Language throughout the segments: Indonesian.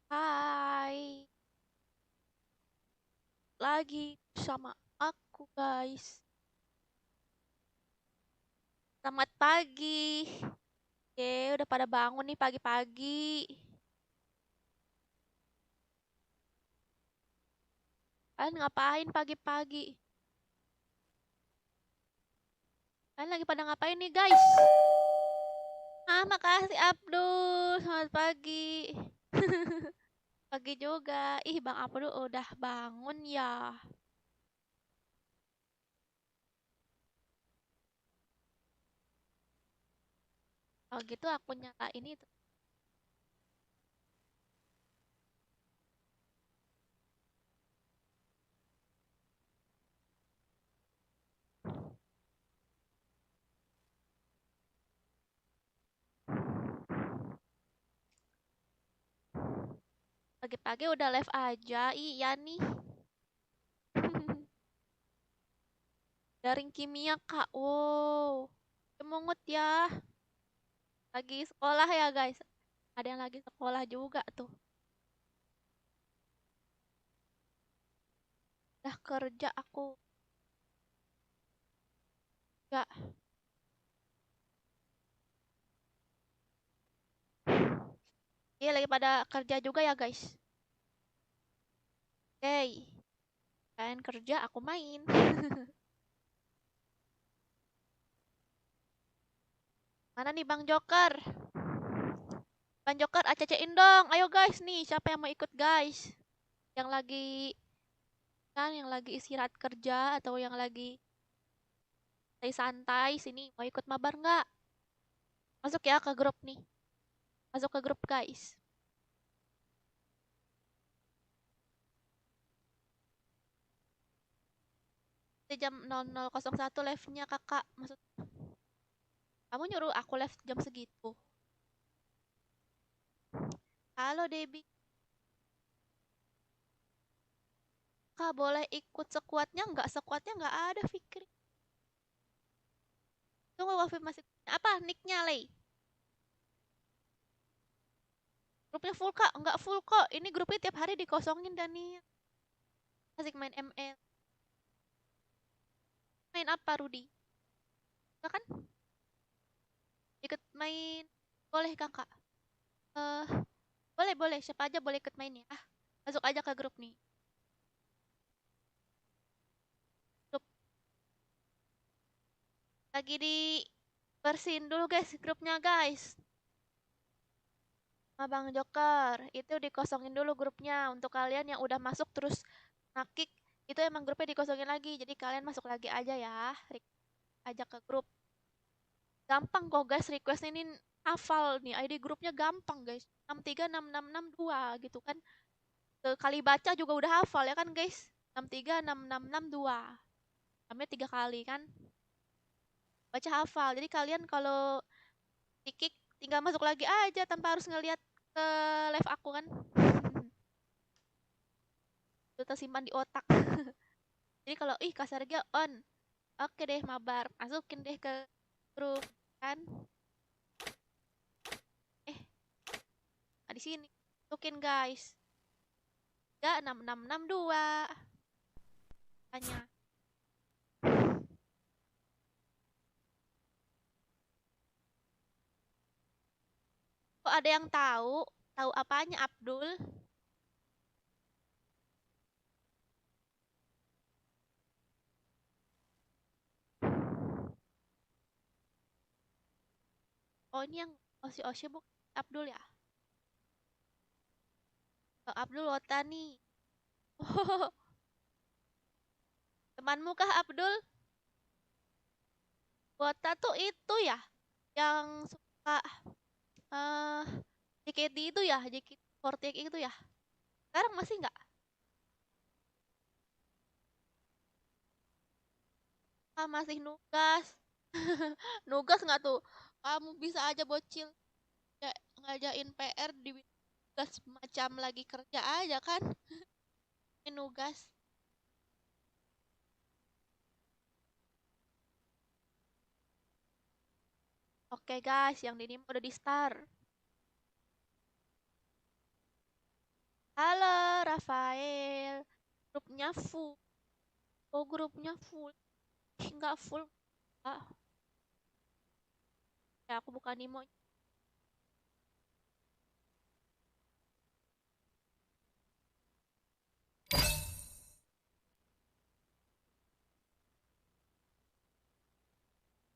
Hai, lagi sama aku guys. Selamat pagi. Udah pada bangun nih pagi-pagi. Kalian ngapain pagi-pagi? Kalian lagi pada ngapain nih guys? Makasih Abdul. Selamat pagi. Pagi juga. Ih, Bang Abdul udah bangun ya. Kalau gitu aku nyala ini. Pagi-pagi udah live aja. Iya nih. Daring kimia kak. Wow. Semangat ya. Lagi sekolah ya guys. Ada yang lagi sekolah juga tuh. Dah kerja aku. Ya, iya lagi pada kerja juga ya guys. Oke, kalian kerja, aku main. Mana nih Bang Joker? Bang Joker, ACC-in dong. Ayo guys nih, siapa yang mau ikut guys? Yang lagi yang lagi istirahat kerja atau yang lagi santai sini mau ikut mabar nggak? Masuk ya ke grup nih. Masuk ke grup guys. Di jam 00.01 live-nya kakak. Maksud kamu nyuruh aku live jam segitu. Halo Debbie. Kak boleh ikut sekuatnya nggak? Sekuatnya nggak ada Fikri. Tunggu Wafi masih. Apa nicknya Lay? Grupnya full kak? Nggak full kok. Ini grupnya tiap hari dikosongin Dani. Asik main ML. Main apa Rudi? Enggak kan? Ikut main. Boleh kakak. Eh, boleh boleh. Siapa aja boleh ikut main ya. Masuk aja ke grup nih. Grup lagi di bersihin dulu guys grupnya guys. Abang Joker, itu dikosongin dulu grupnya untuk kalian yang udah masuk terus nakik itu emang grupnya dikosongin lagi. Jadi kalian masuk lagi aja ya. Ajak ke grup. Gampang kok guys request ini hafal nih ID grupnya gampang guys. 6366662 gitu kan. Sekali baca juga udah hafal ya kan guys. 6366662. Namanya 3 kali kan. Baca hafal. Jadi kalian kalau dikik tinggal masuk lagi aja tanpa harus ngelihat ke live aku kan. Itu tersimpan di otak. Jadi kalau ih kasarnya on. Oke deh mabar. Masukin deh ke grup kan. Eh, di sini. Masukin guys. 36662. Tanya. Kok ada yang tahu? Tahu apanya Abdul? Oh ini yang Osi bu Abdul ya? Oh, Abdul Wota nih. Oh, temanmu kah Abdul? Wota tuh itu ya? Yang suka eh JKT itu ya? JKT48 itu ya? Sekarang masih nggak? Ah, masih nugas. Nugas nggak tuh? Kamu bisa aja bocil ya, ngajain PR di tugas macam lagi kerja aja kan? Ini nugas. Oke guys, yang ini udah di start. Halo, Rafael. Grupnya full. Oh, grupnya full. Ih, nggak full. Ah, ya aku bukan Nemo.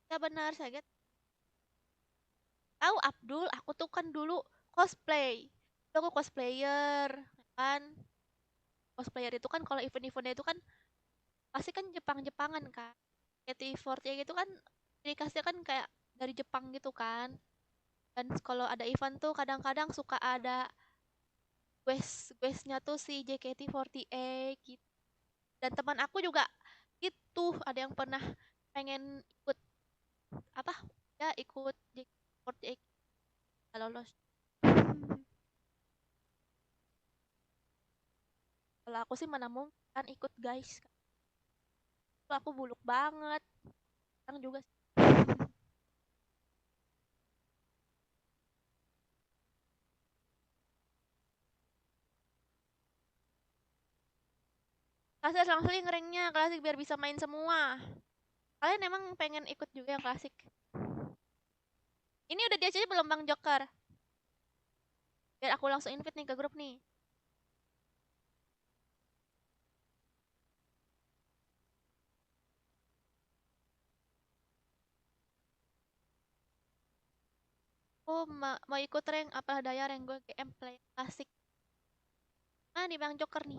Ya benar, saya tahu Abdul. Aku tuh kan dulu cosplay. Dulu aku cosplayer, ya kan? Cosplayer itu kan kalau event-eventnya itu kan pasti kan Jepang-Jepangan kan. KT48 gitu kan dikasih kan kayak dari Jepang gitu kan. Dan kalau ada event tuh kadang-kadang suka ada quest-questnya tuh si JKT48 gitu. Dan teman aku juga itu ada yang pernah pengen ikut apa ya ikut JKT48 nggak lolos. Kalau aku sih mana mungkin ikut guys. Kalau aku buluk banget. Sekarang juga sih. Klasik langsung ngerenknya klasik biar bisa main semua. Kalian emang pengen ikut juga yang klasik? Ini udah diajarin belum Bang Joker? Biar aku langsung invite nih ke grup nih. Oh, mau ikut rank apa daya rank gue GM play klasik. Nah, nih Bang Joker nih.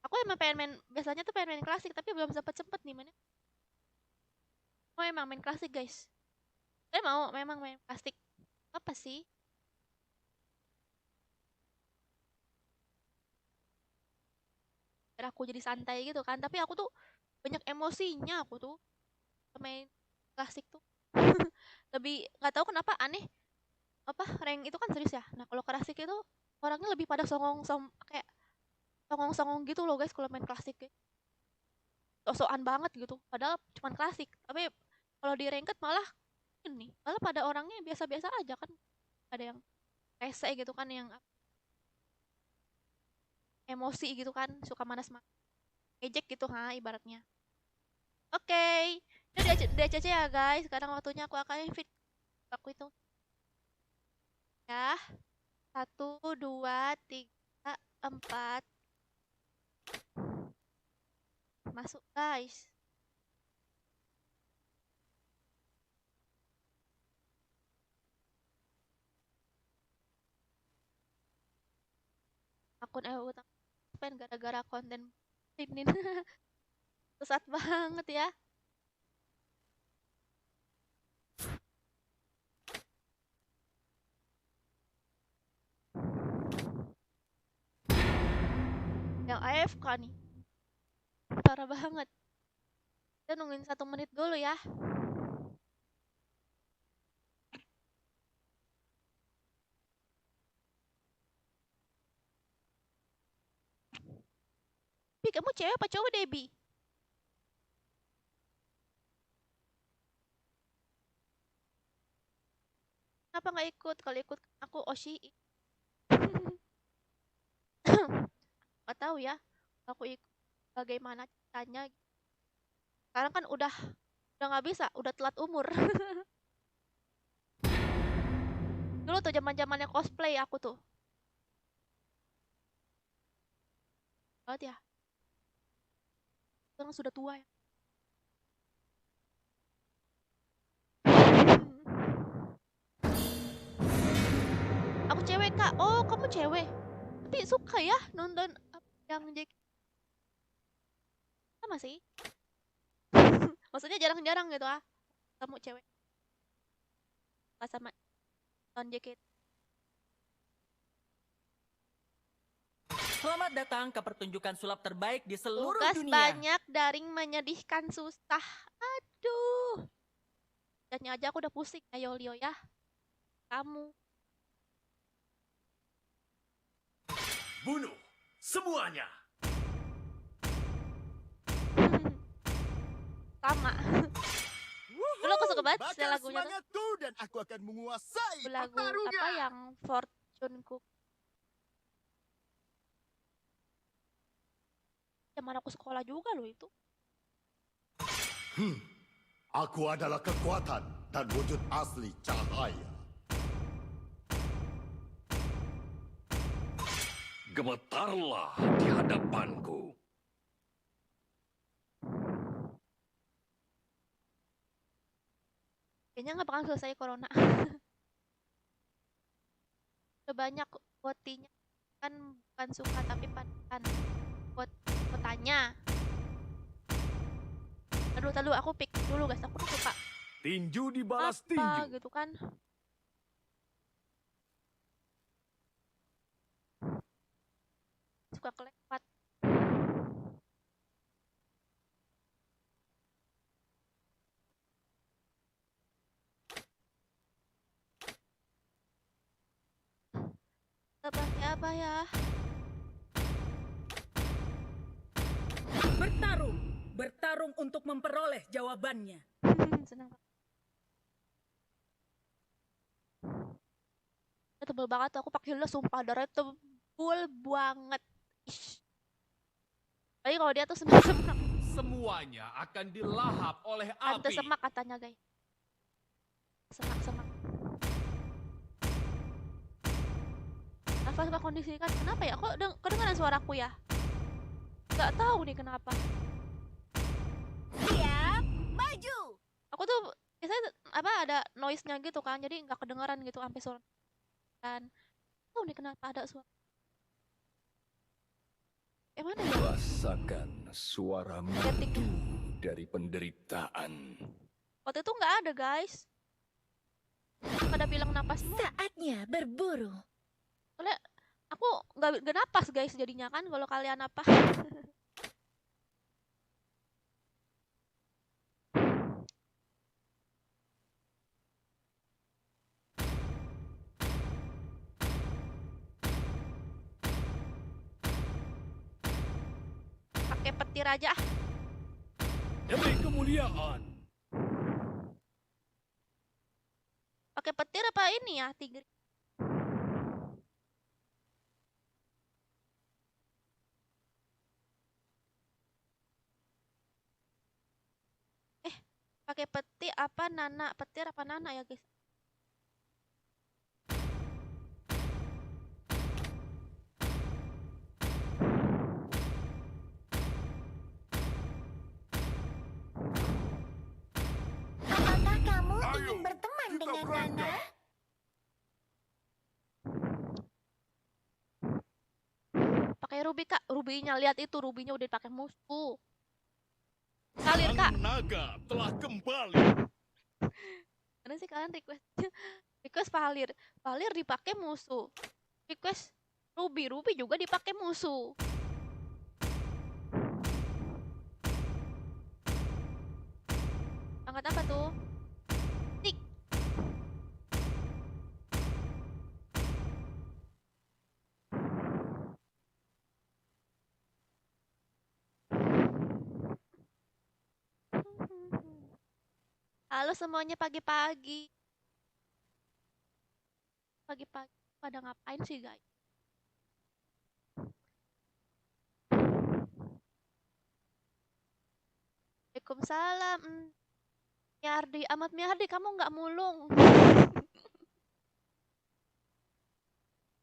Aku emang pengen main, biasanya tuh pengen main klasik, tapi belum sempet-sempet nih mana. Oh, emang main klasik, guys. Mau, memang main klasik. Apa sih? Biar aku jadi santai gitu kan. Tapi aku tuh banyak emosinya aku tuh main klasik tuh. Lebih, nggak tahu kenapa aneh. Apa, rank itu kan serius ya. Nah, kalau klasik itu orangnya lebih pada kayak songong-songong gitu loh guys kalau main klasik. Sok-sokan banget gitu. Padahal cuman klasik. Tapi kalau di ranked malah ini malah pada orangnya biasa-biasa aja kan, ada yang rese gitu kan, yang emosi gitu kan, suka manas-manas ejek gitu ha ibaratnya. Oke, ini udah ACC ya guys, sekarang waktunya aku akan invite aku itu ya. Satu, dua, tiga, empat, masuk guys. Akun utang spend gara-gara konten ini. Sesat banget ya. Yang AFK nih, parah banget. Kita nungguin 1 menit dulu ya. Tapi kamu cewek apa cowok, Debbie? Kenapa nggak ikut? Kalau ikut aku Oshi. Nggak tahu ya. Aku ikut bagaimana caranya. Sekarang kan udah nggak bisa, udah telat umur. Dulu tuh zaman zamannya cosplay aku tuh. Banget ya. Sekarang sudah tua ya. Aku cewek kak. Oh kamu cewek. Tapi suka ya nonton yang Jack sama sih. Maksudnya jarang-jarang gitu ah. Kamu cewek pas sama nonton JKT. Selamat datang ke pertunjukan sulap terbaik di seluruh Tugas dunia. banyak, daring menyedihkan, susah. Aduh. Jadinya aja aku udah pusing. Ayo Leo ya. Kamu. Bunuh semuanya. Sama. Dulu aku suka banget Bakar lagunya tuh. semangatku dan aku akan menguasai Lagu apa pertarungan. yang Fortune Cook. zaman aku sekolah juga loh itu. Aku adalah kekuatan dan wujud asli cahaya. Gemetarlah di hadapanku. Kayaknya nggak bakal selesai corona. Udah banyak votinya kan, bukan suka tapi kan kotanya. Aduh, aku pick dulu guys, aku tuh suka Tinju dibalas apa tinju. gitu kan. Suka kelewat. Apa ya? Bertarung untuk memperoleh jawabannya. Senang banget. Tebel banget aku pakai heels, sumpah darahnya tebel banget. Ish. Tapi kalau dia tuh semak-semak. Semuanya akan dilahap oleh Tante api. semak katanya guys. Semak-semak. Nafas gak kondisikan. Kenapa ya? Kok kedengaran suaraku ya? Gak tahu nih kenapa. Siap, maju. Aku tuh biasanya apa ada noise-nya gitu kan. Jadi nggak kedengaran gitu sampai suara. Dan tahu nih kenapa ada suara. Mana ya? Rasakan suara merdu dari penderitaan. Waktu itu nggak ada guys. Pada bilang napasmu. Saatnya berburu. Soalnya aku nggak napas guys jadinya kan kalau kalian apa. Pakai petir aja. Demi kemuliaan. Pakai petir apa ini ya, tiger? Pakai peti apa nana? Petir apa nana ya, guys? Apakah kamu Ayo, ingin berteman kita dengan berangkat. Nana? Pakai ruby kak, rubinya lihat itu rubinya udah dipakai musuh. Kalir kak, Naga telah kembali. mana sih kalian request Palir, Palir dipakai musuh. Request Ruby, Ruby juga dipakai musuh. Angkat apa tuh? Tik. Halo semuanya pagi-pagi. Pagi-pagi pada ngapain sih guys? Waalaikumsalam. Miardi, Ahmad Miardi kamu nggak mulung.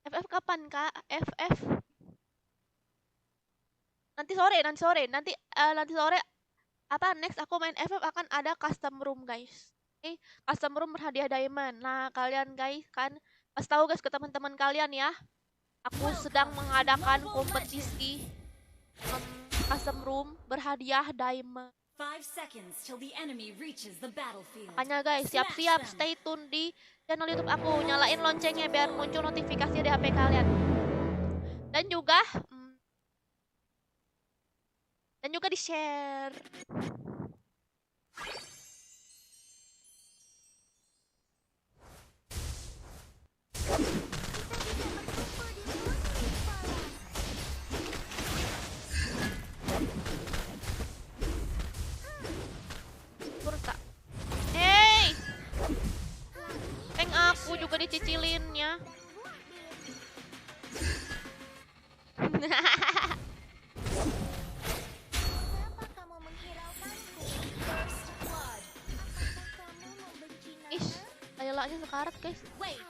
FF kapan kak? FF nanti sore, nanti sore apa next aku main FF akan ada custom room guys. Oke, custom room berhadiah diamond. Nah kalian guys kan pas tahu guys ke teman-teman kalian ya. Aku sedang mengadakan kompetisi custom room berhadiah diamond. 5 seconds till the enemy reaches the battlefield. Makanya guys, siap-siap stay tune di channel YouTube aku. Nyalain loncengnya biar muncul notifikasi di HP kalian. Dan juga di-share. Kak. Hey! Tank aku juga dicicilinnya. Laylanya sekarat guys. Wait.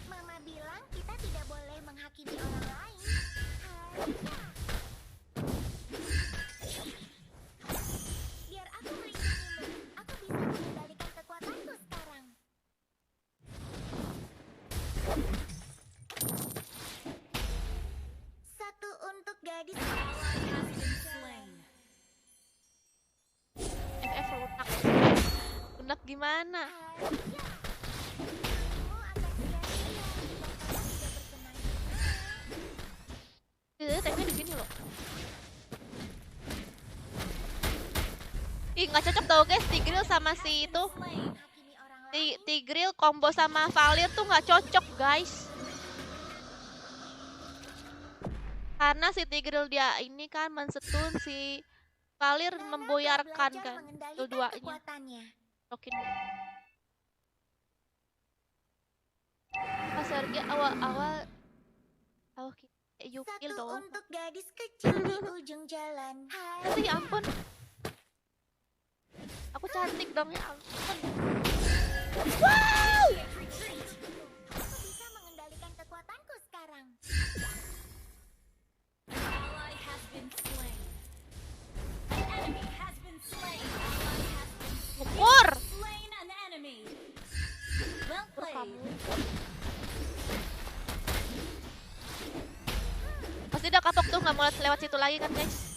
Mama bilang kita tidak boleh menghakimi orang lain. Biar aku melindungimu. Aku bisa mengendalikan kekuatanku sekarang. Satu untuk gadis. Ally has been slain. FF lunak. Lunak gimana? Kamu akan sia-sia jika kamu tidak bersenang-senang. Tanknya di sini loh. Ih, nggak cocok tau guys, Tigreal sama si itu. Slain. Menghakimi orang lain. Tigreal combo sama Valir tuh nggak cocok guys. Karena si Tigreal dia ini kan mensetun, si Valir Nana memboyarkan belajar kan mengendalikan keduanya. kekuatannya. Rokin. Pas Sergi awal-awal you kill Satu dong. untuk gadis kecil di ujung jalan. Tapi ya ampun. Aku cantik dong ya ampun. Wow! Aku bisa mengendalikan kekuatanku sekarang. Ally has been slain. An enemy has been slain. Ally has been Ukur. slain an enemy. Well Ukur played. kamu. Pasti udah kapok tuh, nggak mau lewat situ lagi kan guys.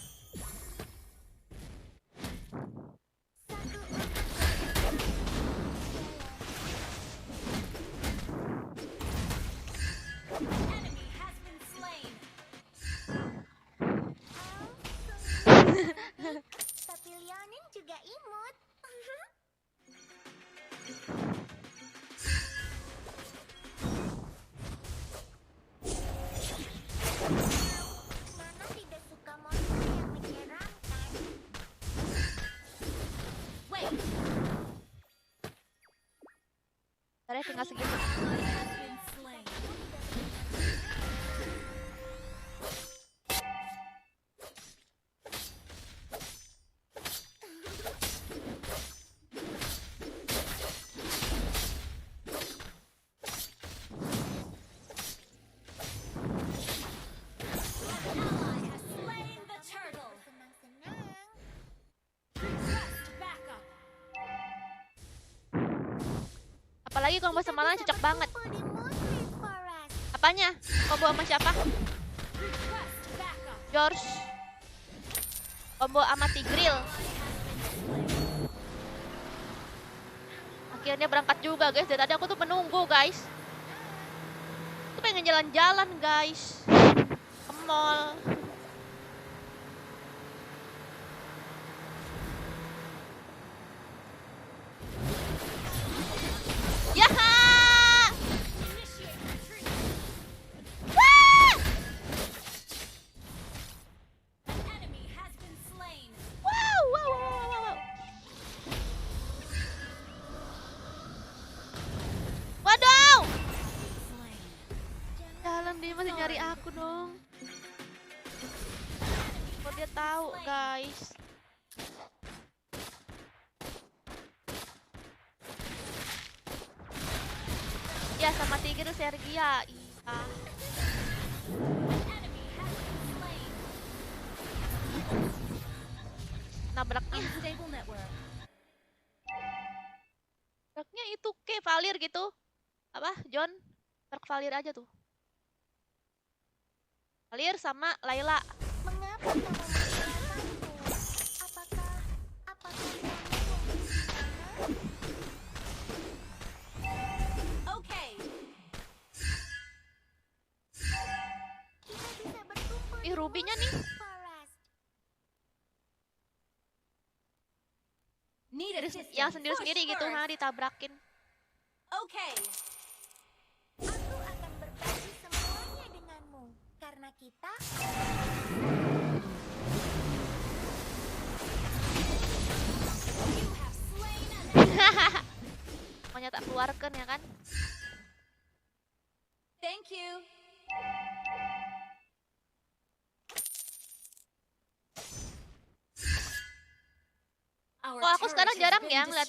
Satu untuk Enemy has been slain. tapi Leonin juga imut. Nana tidak suka monster yang menyeramkan. Wait. Caranya tinggal segitu. Ally has been slain. Ally has slain the turtle. Senang-senang. Request backup. Apalagi combo sama Lana cocok banget. Kumpul di Moonlit Forest. Apanya? Combo sama siapa? Request backup. George. Combo sama Tigreal. Akhirnya berangkat juga guys. Dari tadi aku tuh menunggu guys. Aku pengen jalan-jalan guys. Ke mall. Yaha! Initiate retreat. Wah! An enemy has been slain. Wow, wow, wow, wow, wow. Waduh! Slain. Dalam dia masih nyari aku dong. Kok dia tahu, guys? Ya sama Tigreal Sergia. Iya. Enemy has been slain. Nabraknya. Unstable network. Nabraknya itu kayak Valir gitu. Apa? John? Nabrak Valir aja tuh. Valir sama Layla. Mengapa kamu meninggalkanku? Apakah kamu membenci Nana? Okay. Kita bisa berkumpul Ih, di Ruby-nya nih. Moonlit Forest. Need assistance. Yang sendiri-sendiri Push gitu, first. ha, ditabrakin. Okay. Aku akan berbagi semuanya denganmu. Karena kita You have slain an enemy. Pokoknya tak keluarkan ya kan. Thank you. Oh, aku sekarang jarang ya ngeliat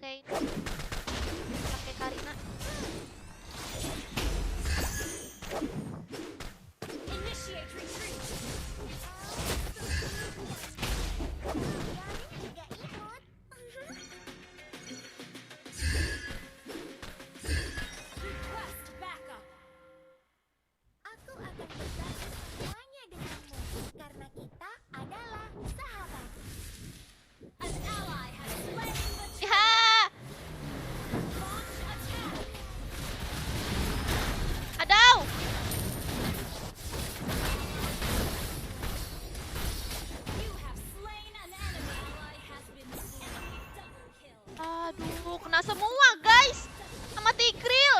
pakai Karina. Initiate retreat. Kalian juga ikut. Request backup. Aku akan berbagi semuanya denganmu karena kita adalah sahabat. An ally has slain the Ya, launch attack. adau. You have slain an enemy. Ally has been slain. Double kill. Aduh, kena semua, guys. Sama Tigril.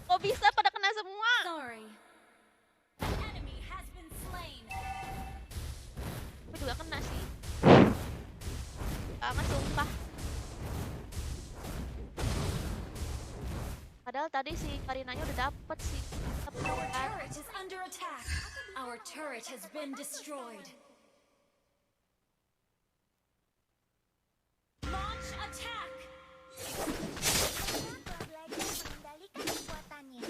Kok bisa pada kena semua? Sorry. An enemy has been slain. Aku juga kena sih. Banget sumpah. Padahal tadi si Karinanya udah dapet sih. Tapi Our kan. turret is under attack. Our turret has been destroyed. Launch attack. Kenapa belajar mengendalikan kekuatannya?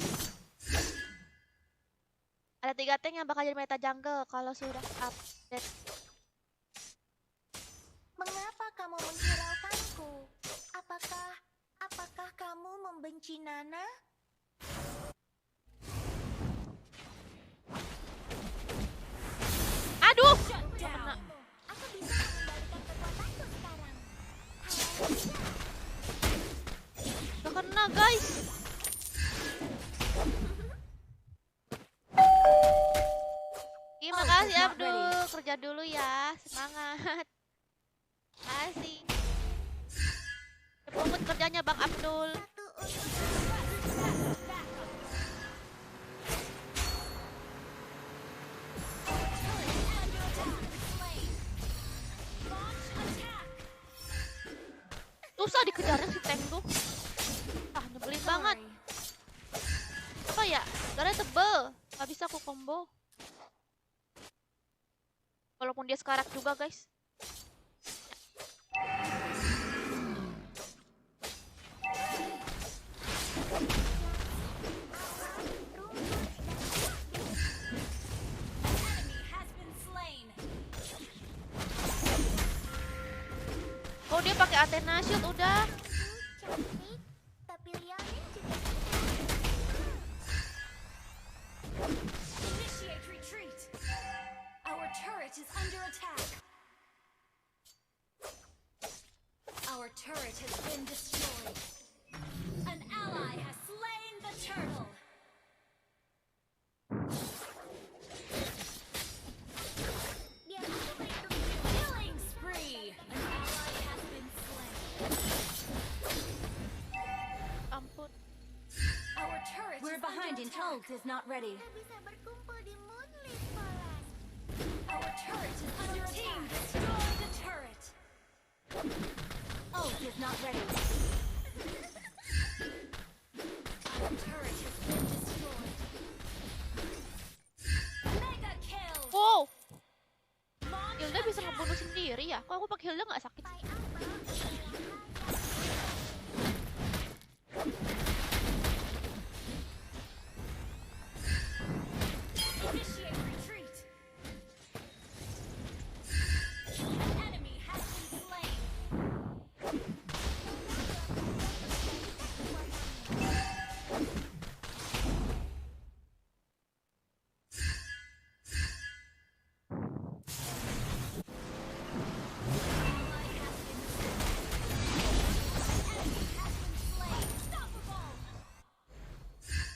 Ada 3 tank yang bakal jadi meta jungle kalau sudah update. Mengapa kamu menghiraukanku? Apakah kamu membenci Nana? Aduh, Shut down. Aku bisa mengendalikan kekuatanku sekarang. udah kena guys. Terima kasih not Abdul, kerja dulu ya, semangat. Kasih. Pungut kerjanya Bang Abdul. Satu untuk Susah dikejarnya si tank tuh. Ah, nyebelin banget. Apa ya? Darahnya tebel. Gak bisa aku combo. Walaupun dia sekarat juga guys. Enemy has been slain. Oh dia pakai Athena Shield udah. cantik, tapi Lianin juga Initiate retreat. Our turret is under attack. Our turret has been destroyed. An ally has slain the turtle. biar aku melindungi. Killing spree. An ally has been slain. Ampun. Our turret We're is behind under in attack. Tulks is not ready. Kita bisa berkumpul di Moonlit Palace. Our turret is under attack. Destroy the turret. Ult is not ready. Our turret has been destroyed. Mega kill. Wow, Launch Hilda bisa attack. ngebunuh sendiri ya? Kok aku pakai Hilda nggak sakit? Pai apa? Initiate retreat. An enemy has been slain.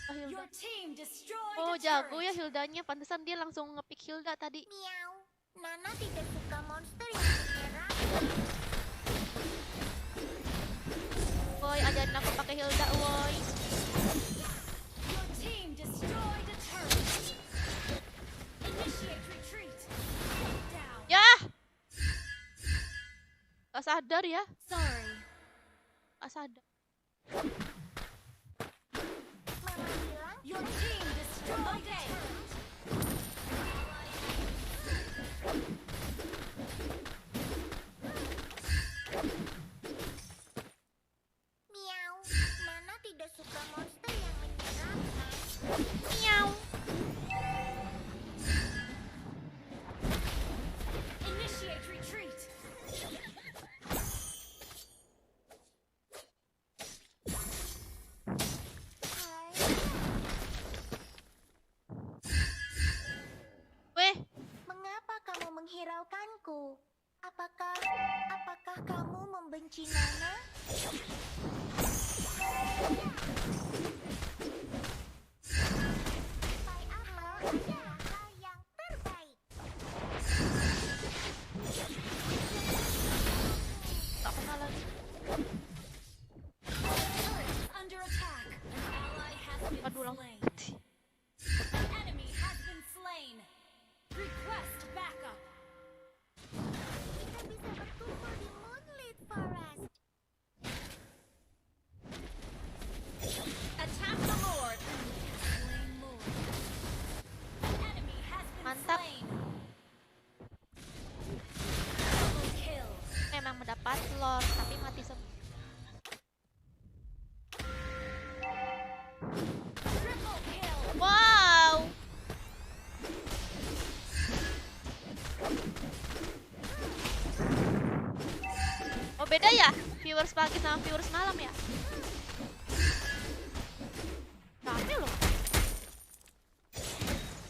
Oh, Hilda. Your team destroyed Oh a jago ya turret. Hildanya, pantesan dia langsung ngepick Hilda tadi. Miau. Nana tidak suka monster yang menyerang. Woi, ajarin aku pakai Hilda, woi. Your team destroyed a turret. Initiate retreat. Down. Ya. Gak sadar ya, Sorry. gak sadar. Mama bilang Your team destroyed a turret. Sampai apa adalah hal yang terbaik. Tak kenal lagi. Turret is under attack. An ally has been Aduh, lang. slain. An enemy has been slain. Request backup. Kita bisa berkumpul di Moonlit Forest. Attack the Lord. Slain Lord. An enemy has been Mantap. slain. Double kill. Memang mendapat lord, tapi mati semua. Triple kill. Wow. Oh beda ya? Viewers pagi sama viewers malam ya? Rame loh.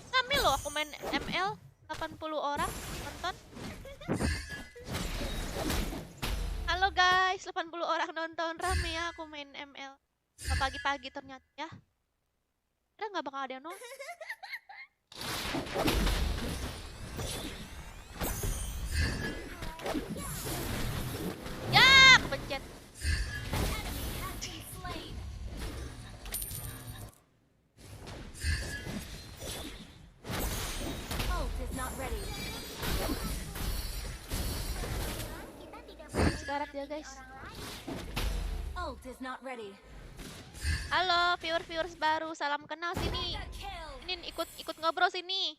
Rame loh aku main ML 80 orang nonton. Halo guys, 80 orang nonton, rame ya aku main ML. Pagi-pagi ternyata ya. Kira nggak bakal ada yang nonton. Ya, kepencet. An enemy has been slain. Ult is not ready. Kita tidak boleh Sekarat ya guys. orang lain. Ult is not ready. Halo, viewers baru, salam kenal sini. Mega kill. Ini ikut ngobrol sini.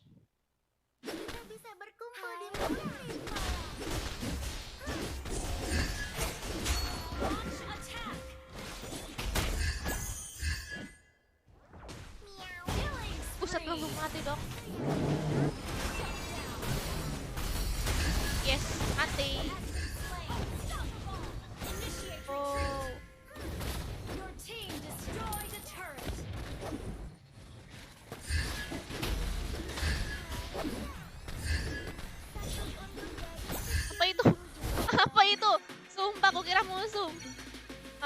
Kita bisa berkumpul di Moonlit Forest. Launch attack. Miau. Killing Buset, spree. langsung mati dong. Yes, mati. Slain. Initiate retreat. Oh, Your team destroyed a turret. apa itu? Apa itu? Sumpah, aku kira musuh.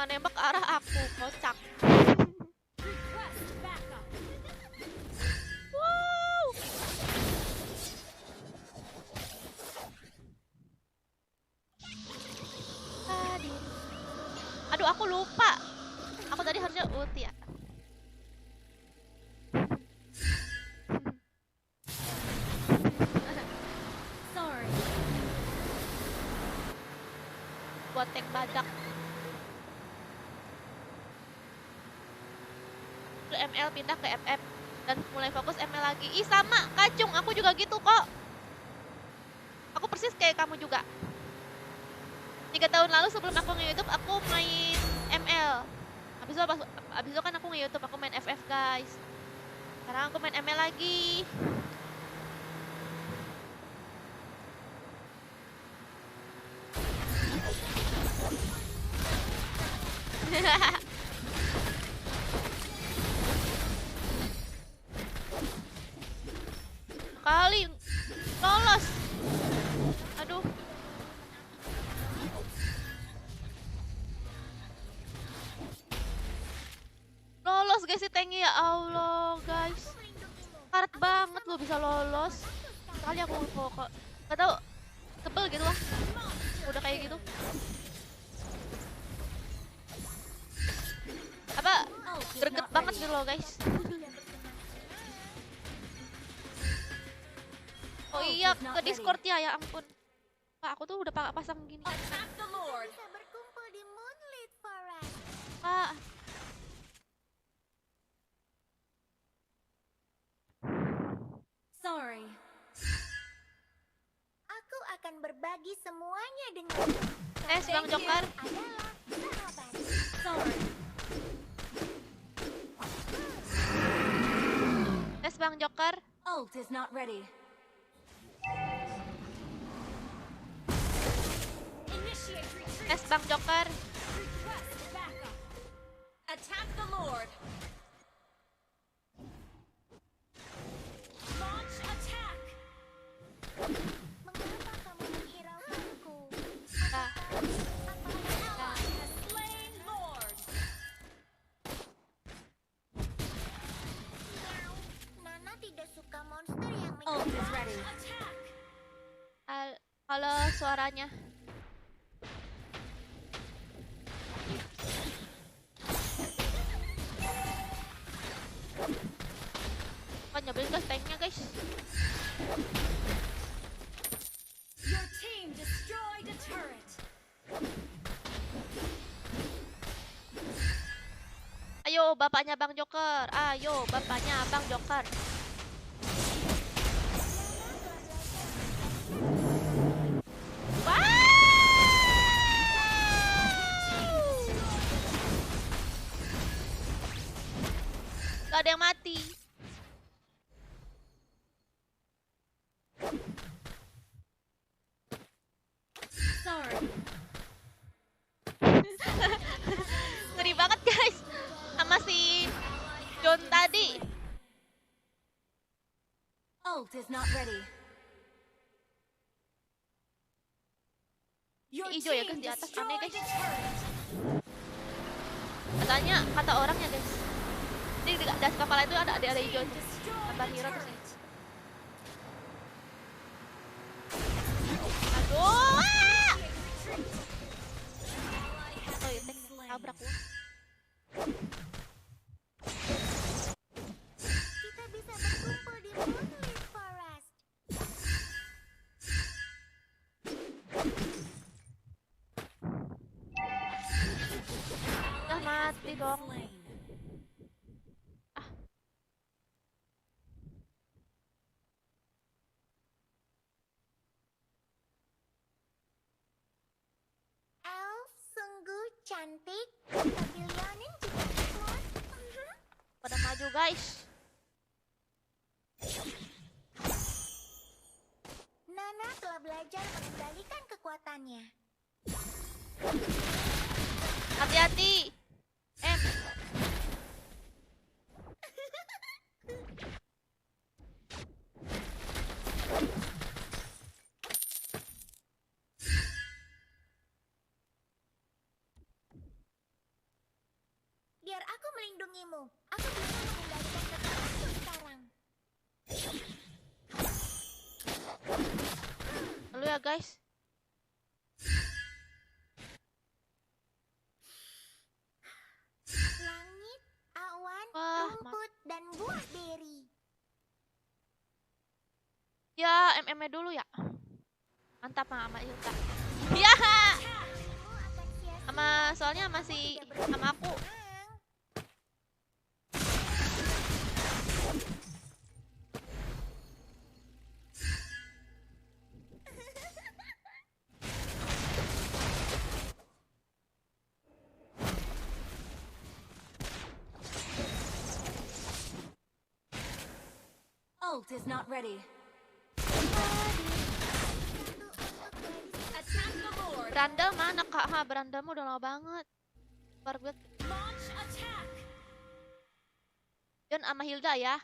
Nembak ke arah aku, kocak. Request backup. Wow. Tadi. Aduh, aku lupa. Aku tadi harusnya ulti ya. Sorry. Buat tank badak. Ke ML pindah ke FF dan mulai fokus ML lagi. Ih sama, kacung. Aku juga gitu kok. Aku persis kayak kamu juga. 3 tahun lalu sebelum aku nge-YouTube aku main ML. Habis itu kan aku nge-YouTube, aku main FF guys. Sekarang aku main ML lagi. Kali lolos. Aduh. Lolos guys si Tengi, ya Allah guys. Karet banget lo bisa lolos. Kali aku kok gak tau, sebel gitu lah. Udah kayak gitu. Apa greget banget gitu loh guys. Oh iya, ke Discord ya, ya ampun. Pak, aku tuh udah pasang gini. Attack the Lord. Bisa berkumpul di Moonlit Forest. Pak, Sorry. Aku akan berbagi semuanya denganmu. tes Bang Jokar. Adalah sahabat. Sorry. Tes Bang Jokar. Ult is not ready. Initiate retreat. Tes Bang Jokar. Request backup. Attack the Lord. Launch attack. Mengapa kamu menghiraukanku? Nah, An ally has suaranya. Kan nyebelin guys tanknya guys. Your team destroyed a turret. Ayo bapaknya Bang Joker. Ayo bapaknya Bang Joker. Gak ada yang mati. Sorry. Ngeri banget guys. Sama si John tadi. Ult is not ready. Your Ijo ya team guys di atas aneh destroyed guys. a turret. Katanya kata orang ya guys. Jadi di atas kepala itu ada hijau. Destroyed Gambar a hero terus. turret. Aduh. Ally has Oh iya, been tank slain. tabrak gua. Kita bisa berkumpul di Moonlit Forest. Udah mati dong. Slain. Elf sungguh cantik. Pavilionin juga imut. Pada maju guys. Nana telah belajar mengendalikan kekuatannya. Hati-hati. Biar aku melindungimu. Aku bisa mengendalikan kekuatanku sekarang. Lalu ya guys. Langit, awan, Wah, rumput, dan buah beri. Ya, MM-nya dulu ya. Mantap sama Ilka. Ya, Aku akan sia-sia. sama soalnya masih sama aku. Ult is not ready. Attack the Lord. Berandal mana kak? Berandalmu udah lama banget. Keluar gue. Launch attack. John sama Hilda ya.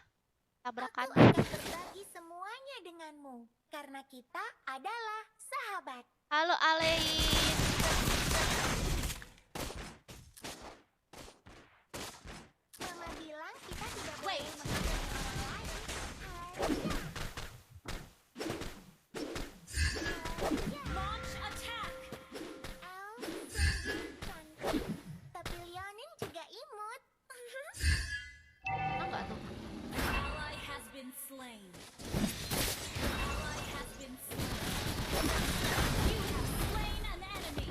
Tabrakan. Aku akan berbagi semuanya denganmu. Karena kita adalah sahabat. Halo Alein. Mama bilang kita tidak boleh Wait. menghakimi orang lain. Launch attack. Elf sungguh cantik. Tapi Leonin juga imut. Enggak tuh. Ally has been slain. Ally has been slain. You have slain an enemy.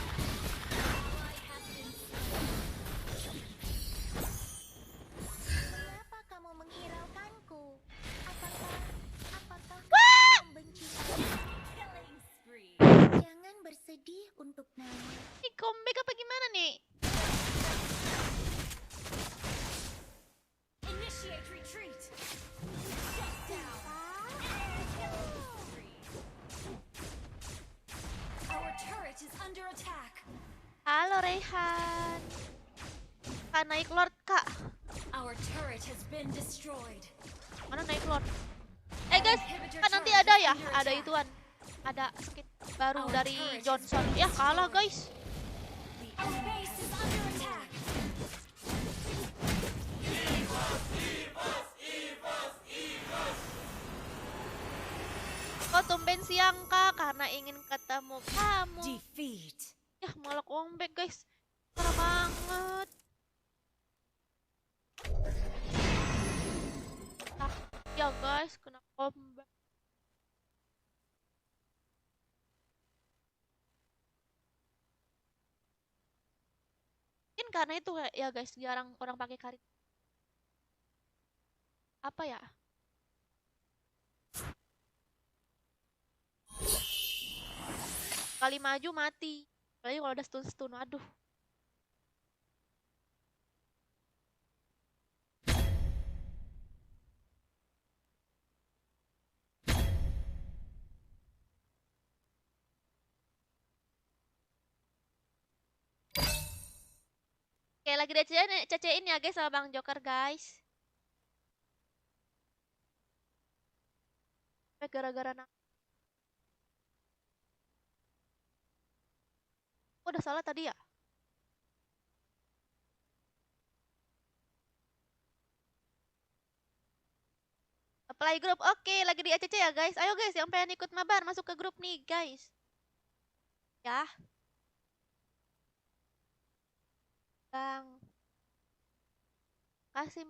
Ally has been slain. Mengapa kamu menghiraukanku? Apakah kamu membenci aku? Killing spree. Jangan bersedih untuk Nana. Ini comeback apa gimana nih? Initiate retreat. Shut down. Killing spree. Our turret is under attack. Halo Rehan. Kak naik Lord kak. Our turret has been destroyed. Mana naik Lord? Guys, kan nanti ada ya, ada ituan. Ada skin baru dari Johnson. Ya kalah guys. Our base is under attack. kok tumben siang, Kak? Karena ingin ketemu kamu. Defeat. Ya, malah comeback, guys. Parah banget. Ya, guys, kena comeback. Mungkin karena itu ya, guys, jarang orang pakai karit. Apa ya? Kali maju mati. Apalagi kalau udah stun-stun, aduh. Oke, lagi cecein ya guys sama Bang Joker, guys. Gara-gara udah salah tadi ya? Apply grup. Oke, lagi di ACC ya, guys. Ayo guys, yang pengen ikut mabar masuk ke grup nih, guys. Ya. Bang. Kasih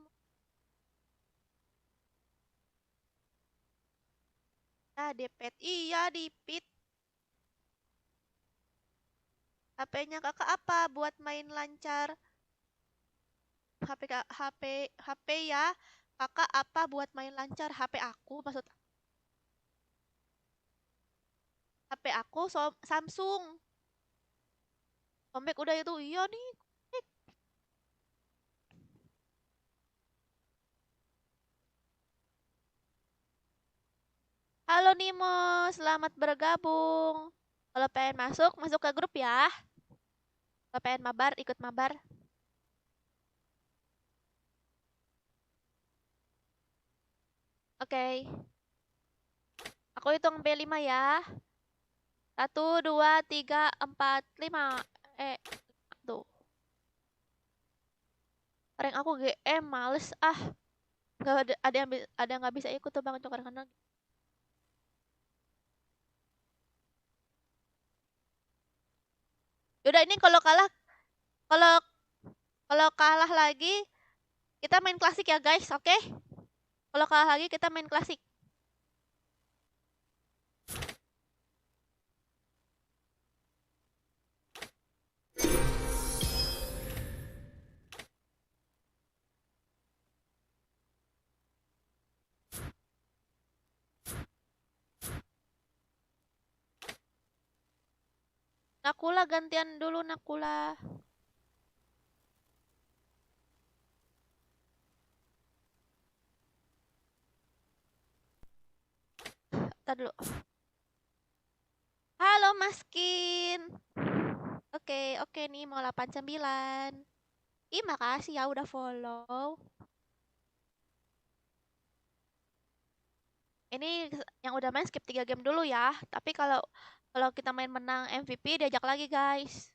depet. Iya, dipit. HP-nya kakak apa buat main lancar? HP ya. Kakak apa buat main lancar? HP aku maksud HP aku Samsung. Comeback udah itu. Iya nih. Halo Nimo, selamat bergabung. Kalau pengen masuk ke grup ya. Kalau pengen mabar, ikut mabar. Oke. Aku hitung B5 ya. 1, 2, 3, 4, 5. Tuh. Rank aku GM, males ah. Gak ada yang nggak bisa ikut tuh Bang Joker karena yaudah ini kalau kalah lagi kita main klasik ya guys, oke? Kalau kalah lagi kita main klasik. Nakula gantian dulu Nakula. Ntar dulu. Halo Maskin. Oke nih mau 89. Ih makasih ya udah follow. Ini yang udah main skip 3 game dulu ya. Tapi kalau kita main menang MVP diajak lagi guys.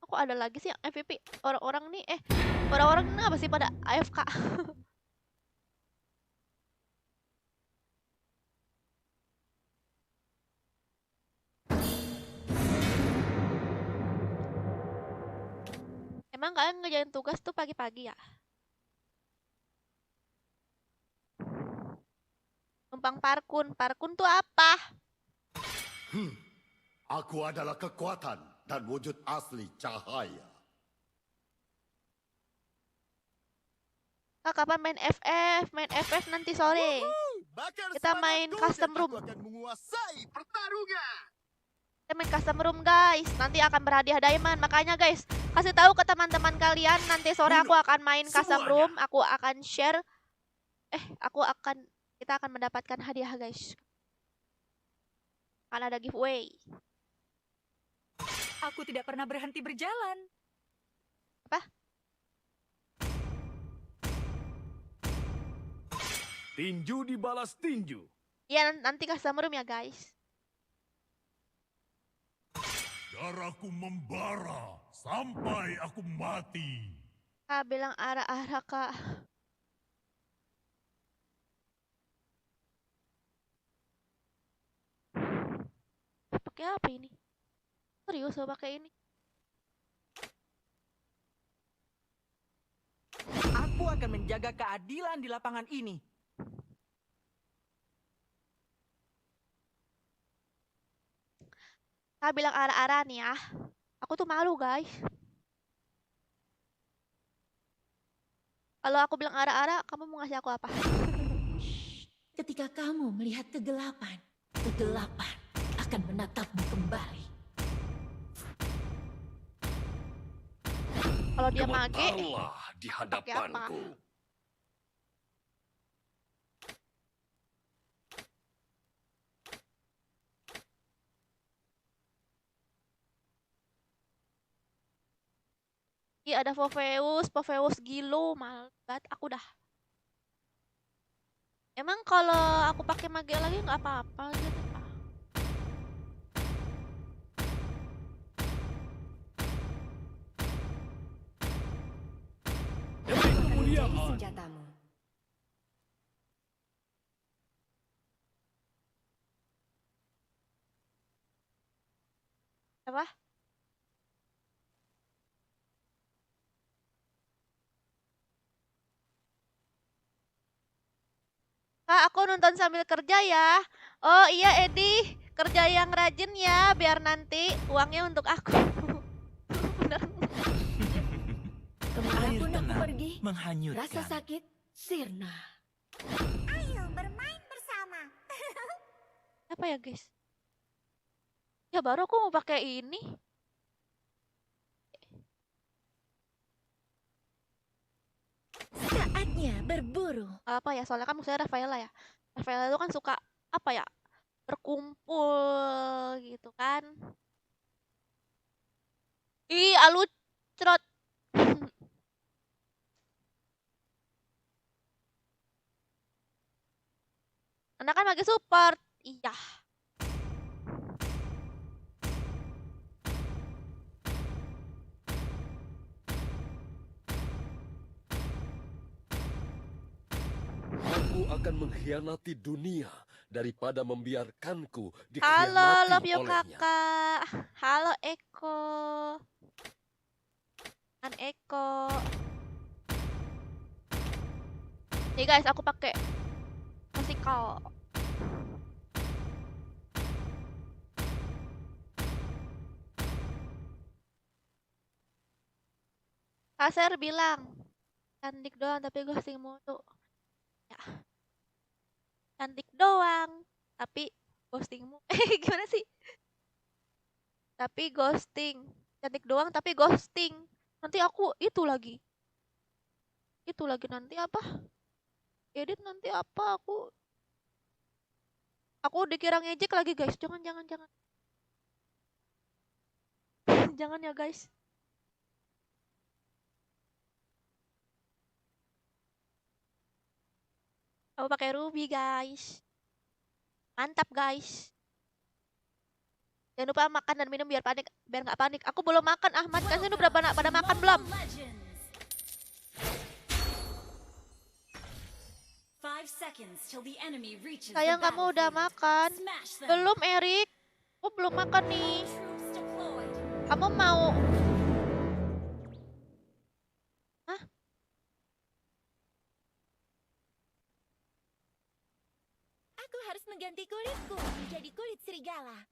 Kok ada lagi sih yang MVP orang-orang nih orang-orang ini apa sih pada AFK? Emang kalian ngerjain tugas tuh pagi-pagi ya? Numpang parkun. Parkun tuh apa? Aku adalah kekuatan dan wujud asli cahaya. Kak, kapan main FF? Main FF nanti sore. Kita main custom room. Kita main custom room guys. Nanti akan berhadiah diamond. Makanya guys, kasih tahu ke teman-teman kalian. Nanti sore aku akan main custom room. Aku akan share. Kita akan mendapatkan hadiah guys. Akan ada giveaway. Aku tidak pernah berhenti berjalan. Apa? Tinju dibalas tinju. Iya nanti custom room ya guys. Darahku membara sampai aku mati. Kak bilang arah-arah kak. pakai apa ini? Serius mau pakai ini? Aku akan menjaga keadilan di lapangan ini. Saya bilang arah-arah nih ya. Aku tuh malu guys. Kalau aku bilang arah-arah, kamu mau ngasih aku apa? Ketika kamu melihat kegelapan, kegelapan akan menatapmu kembali. Kalau dia mage, Gemetarlah di pakai apa? hadapanku. Iya ada Popheus Gilo, mal banget aku dah. Emang kalau aku pakai mage lagi nggak apa-apa gitu. Demi kemuliaan. senjatamu. Apa? Kak, aku nonton sambil kerja ya. Oh iya Edi, kerja yang rajin ya, biar nanti uangnya untuk aku. Bener. Kemanapun aku pergi, menghanyutkan. rasa sakit sirna. Ayo bermain bersama. Apa ya guys? Ya baru aku mau pakai ini. Saatnya berburu. Apa ya? Soalnya kan musuhnya Rafaela ya. Rafaela itu kan suka apa ya? Berkumpul gitu kan. Ih, alucrot. Anak kan lagi support. Iya. Aku akan mengkhianati dunia daripada membiarkanku Halo, dikhianati love you olehnya. kakak. Halo Eko. An Eko. Nih guys, aku pakai musikal. Kaser bilang cantik doang tapi ghosting mulu. Ya, cantik doang tapi ghostingmu. Gimana sih? Tapi ghosting. Cantik doang tapi ghosting. Nanti aku itu lagi. Itu lagi nanti apa? Edit nanti apa aku dikira ngejek lagi guys. Jangan. Jangan ya guys. Aku pakai Ruby guys. Mantap guys. Jangan lupa makan dan minum biar nggak panik. Aku belum makan Ahmad. Kan udah pada makan belum? Legends. 5 seconds till the enemy reaches Sayang the kamu udah battlefield. makan. Smash them. Belum Erik. Aku belum makan nih. Troops deployed. Kamu mau? Hah? Aku harus mengganti kulitku menjadi kulit serigala.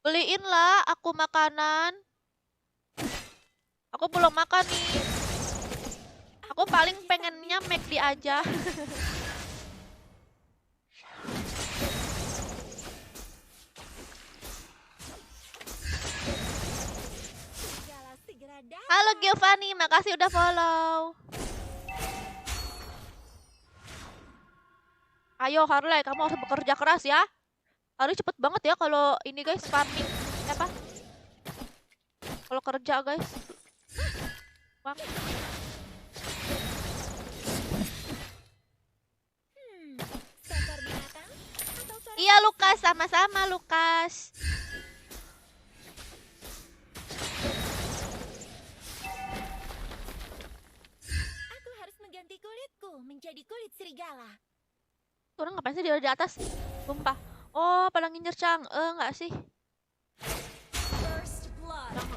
Beliin lah aku makanan. Aku belum makan nih. Aku paling pengennya McD aja. Serigala segera datang. Halo Giovanni, makasih udah follow. Ayo Harley, kamu harus bekerja keras ya. Harus cepet banget ya kalau ini guys farming apa? Kalau kerja guys. Bang. Seekor binatang atau seorang Iya Lukas, sama-sama Lukas. Aku harus mengganti kulitku menjadi kulit serigala. Orang ngapain sih dia di atas? Sumpah. Oh, pada ngincer Chang. Enggak sih.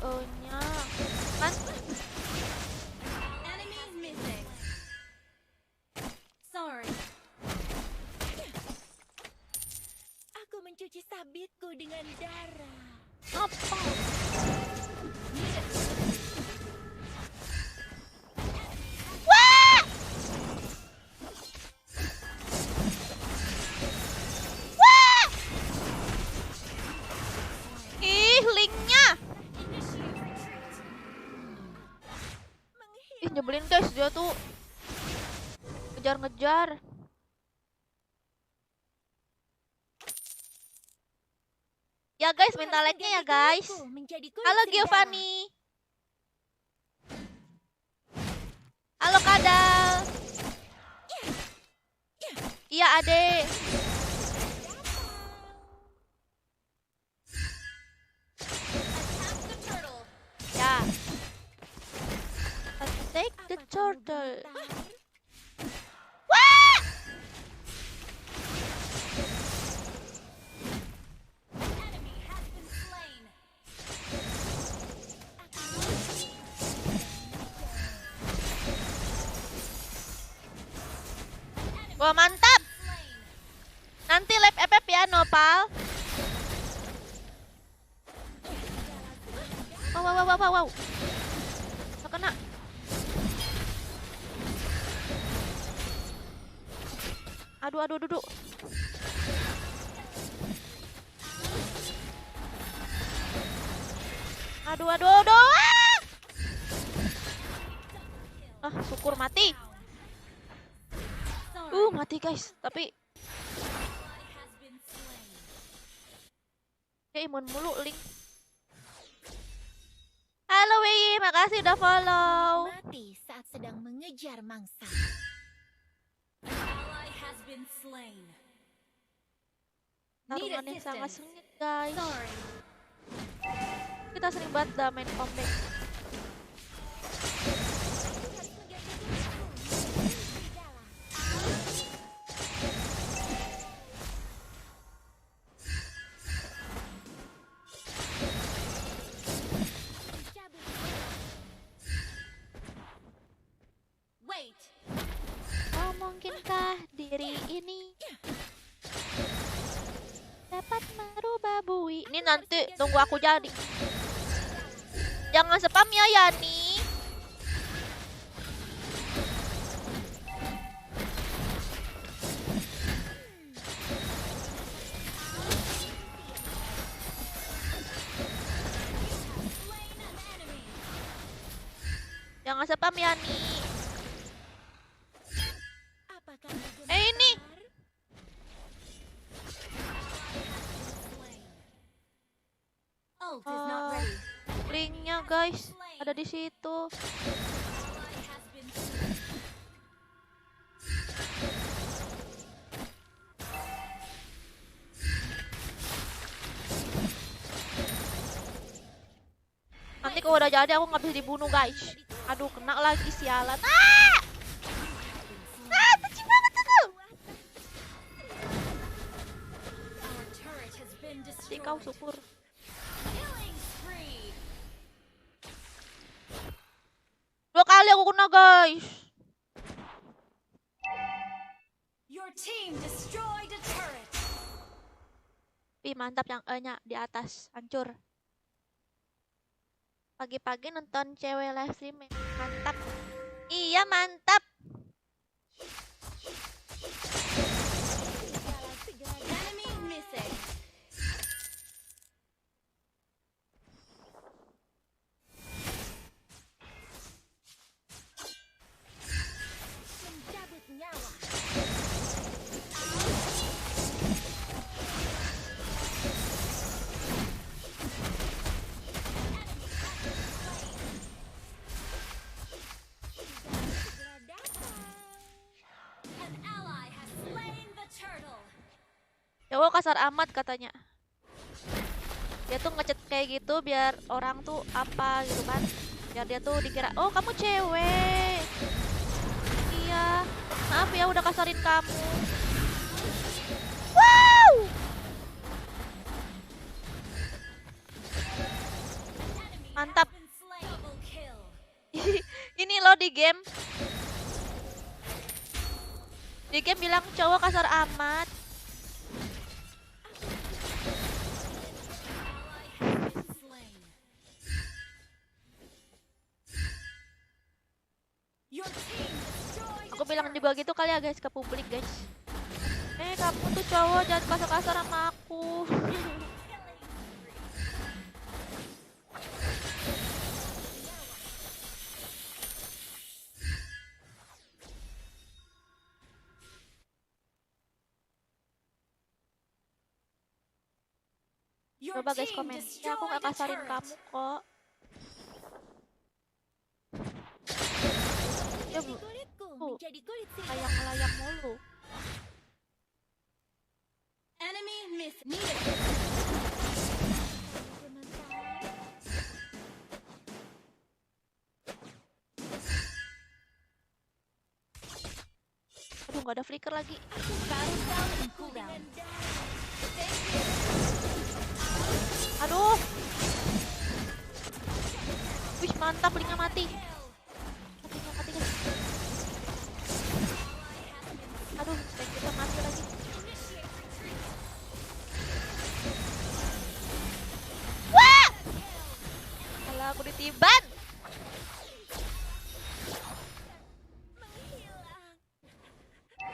E-nya. Kan? Enemy missing. Sorry. Aku mencuci sabitku dengan darah. Apa? Wah! Wah! Ih, linknya. Ih, nyebelin guys, dia tuh ngejar-ngejar. Ya guys, Aku minta harus like-nya ya mengganti guys. kulitku menjadi kulit Halo serigala. Giovanni. Halo Kadal. Iya Ade. Attack the turtle. Ya. Attack the Apa kamu turtle. gemetar? Wah! Enemy has been slain. Wah, mantap. Slain. Nanti live FF ya, Nopal. Wow, wow, wow, wow, wow. Nggak kena. Aduh, aduh, duduk. Aduh, aduh, aduh. Ah, syukur mati. Sorry. Mati guys. Tapi Ally has been slain. dia imun mulu, Link. Halo Wei, makasih udah follow. Menikmati saat sedang mengejar mangsa. Ally has been slain. Need Tarungannya sangat assistance. sengit guys. Sorry. Kita sering banget dah main comeback. Wait. Oh, mungkinkah diri ini dapat merubah bui? Ini nanti tunggu aku jadi. Jangan spam ya Yani. Slain an enemy. Jangan spam Yani. Apakah kamu Ini. gemetar? Slain. Ult is not ready. Linknya guys ada di situ. Ally has been slain. Nanti kalau udah jadi aku nggak bisa dibunuh guys. Aduh, kena lagi sialan. Ah! Ah, benci banget itu. Our turret has been Jadi kau destroyed. syukur. Killing spree. 2 kali aku kena guys. Your team destroyed a turret. Ih, mantap yang E-nya di atas, hancur. Pagi-pagi nonton cewek live stream, mantap. Iya, mantap. Enemy missing. Mencabut nyawa. Segera datang. An ally has slain the turtle. Cowok kasar amat katanya. Dia tuh ngechat kayak gitu biar orang tuh apa gitu kan. Biar dia tuh dikira, oh kamu cewek. Iya, maaf ya udah kasarin kamu. Wow! Mantap di game. Di game bilang cowok kasar amat. Slain. Your team destroyed Aku bilang juga gitu kali ya guys ke publik guys. Kamu tuh cowok jangan kasar-kasar sama aku. Your Coba guys team komen. Ya aku destroyed nggak a kasarin turret. kamu kok. Ya bu, Kulitku Bu. menjadi kulit kayak melayang mulu. Enemy miss. Need it. Aduh nggak ada flicker lagi. Battle spell and cooldown. Aduh. Wih mantap linknya mati. Linknya mati guys. Aduh tank kita mati lagi. Wah! Alah aku ditiban.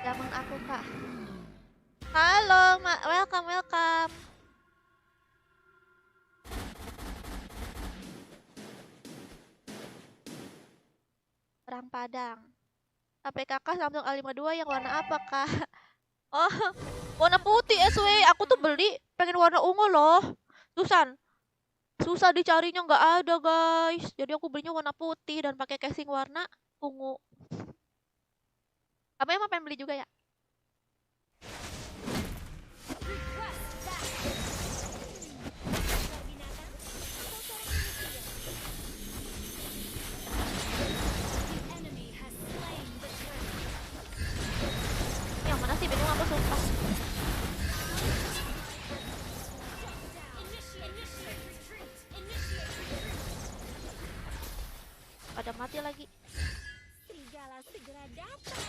Zaman aku kak. Halo, welcome, welcome. Perang Padang. HP kakak Samsung A52 yang warna apa kak? Oh, warna putih SW. Aku tuh beli pengen warna ungu loh. Susah dicarinya nggak ada guys. Jadi aku belinya warna putih dan pakai casing warna ungu. Apa emang pengen beli juga ya? Enemy has slain the turret. Yang mana sih bingung aku sumpah. Initiate retreat. Initiate retreat. Pada mati lagi. serigala segera datang.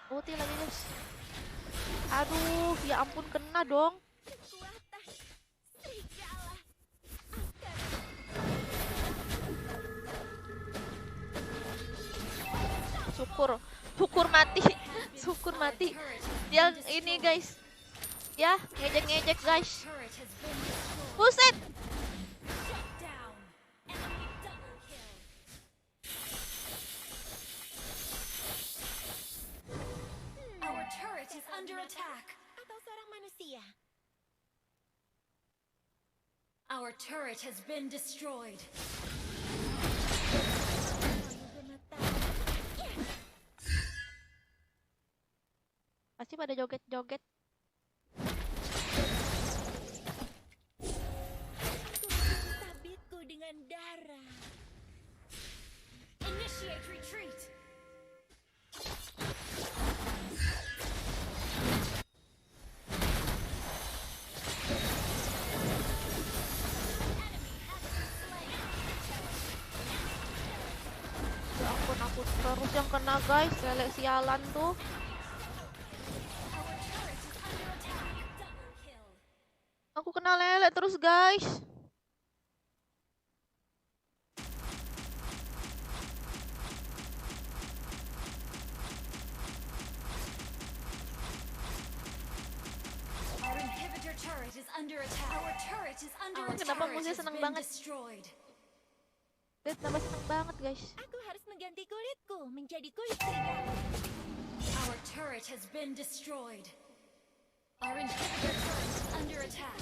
Putih lagi guys. Aduh, ya ampun kena dong. Kekuatan serigala. Syukur mati. Syukur mati. Yang ini guys. Ya, ngejek-ngejek guys. Turret has been destroyed. Buset. Shut down. Enemy double kill. Our turret is under attack. Atau seorang manusia. Our turret has been destroyed. Kamu gemetar. Pasti pada joget-joget. Aku sabitku dengan darah. Initiate retreat. Ya ampun aku terus yang kena guys. Lele sialan tuh. Our turret is under attack. Double kill. Aku kena lele terus guys. Our inhibitor turret is under attack. Our turret is under Ampun, attack. kenapa musuhnya seneng Has been banget? destroyed. Lihat tambah seneng banget guys. Aku harus mengganti kulitku menjadi kulit serigala. Our turret has been destroyed. Our inhibitor turret is under attack.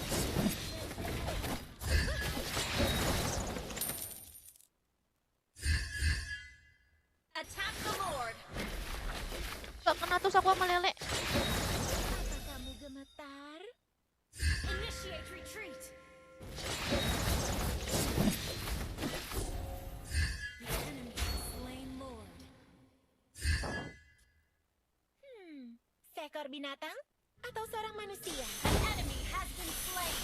Attack the Lord. Gak kena terus aku sama lele. Apa kamu gemetar? Initiate retreat. The enemy has slain Lord. Seekor binatang atau seorang manusia? An enemy has been slain.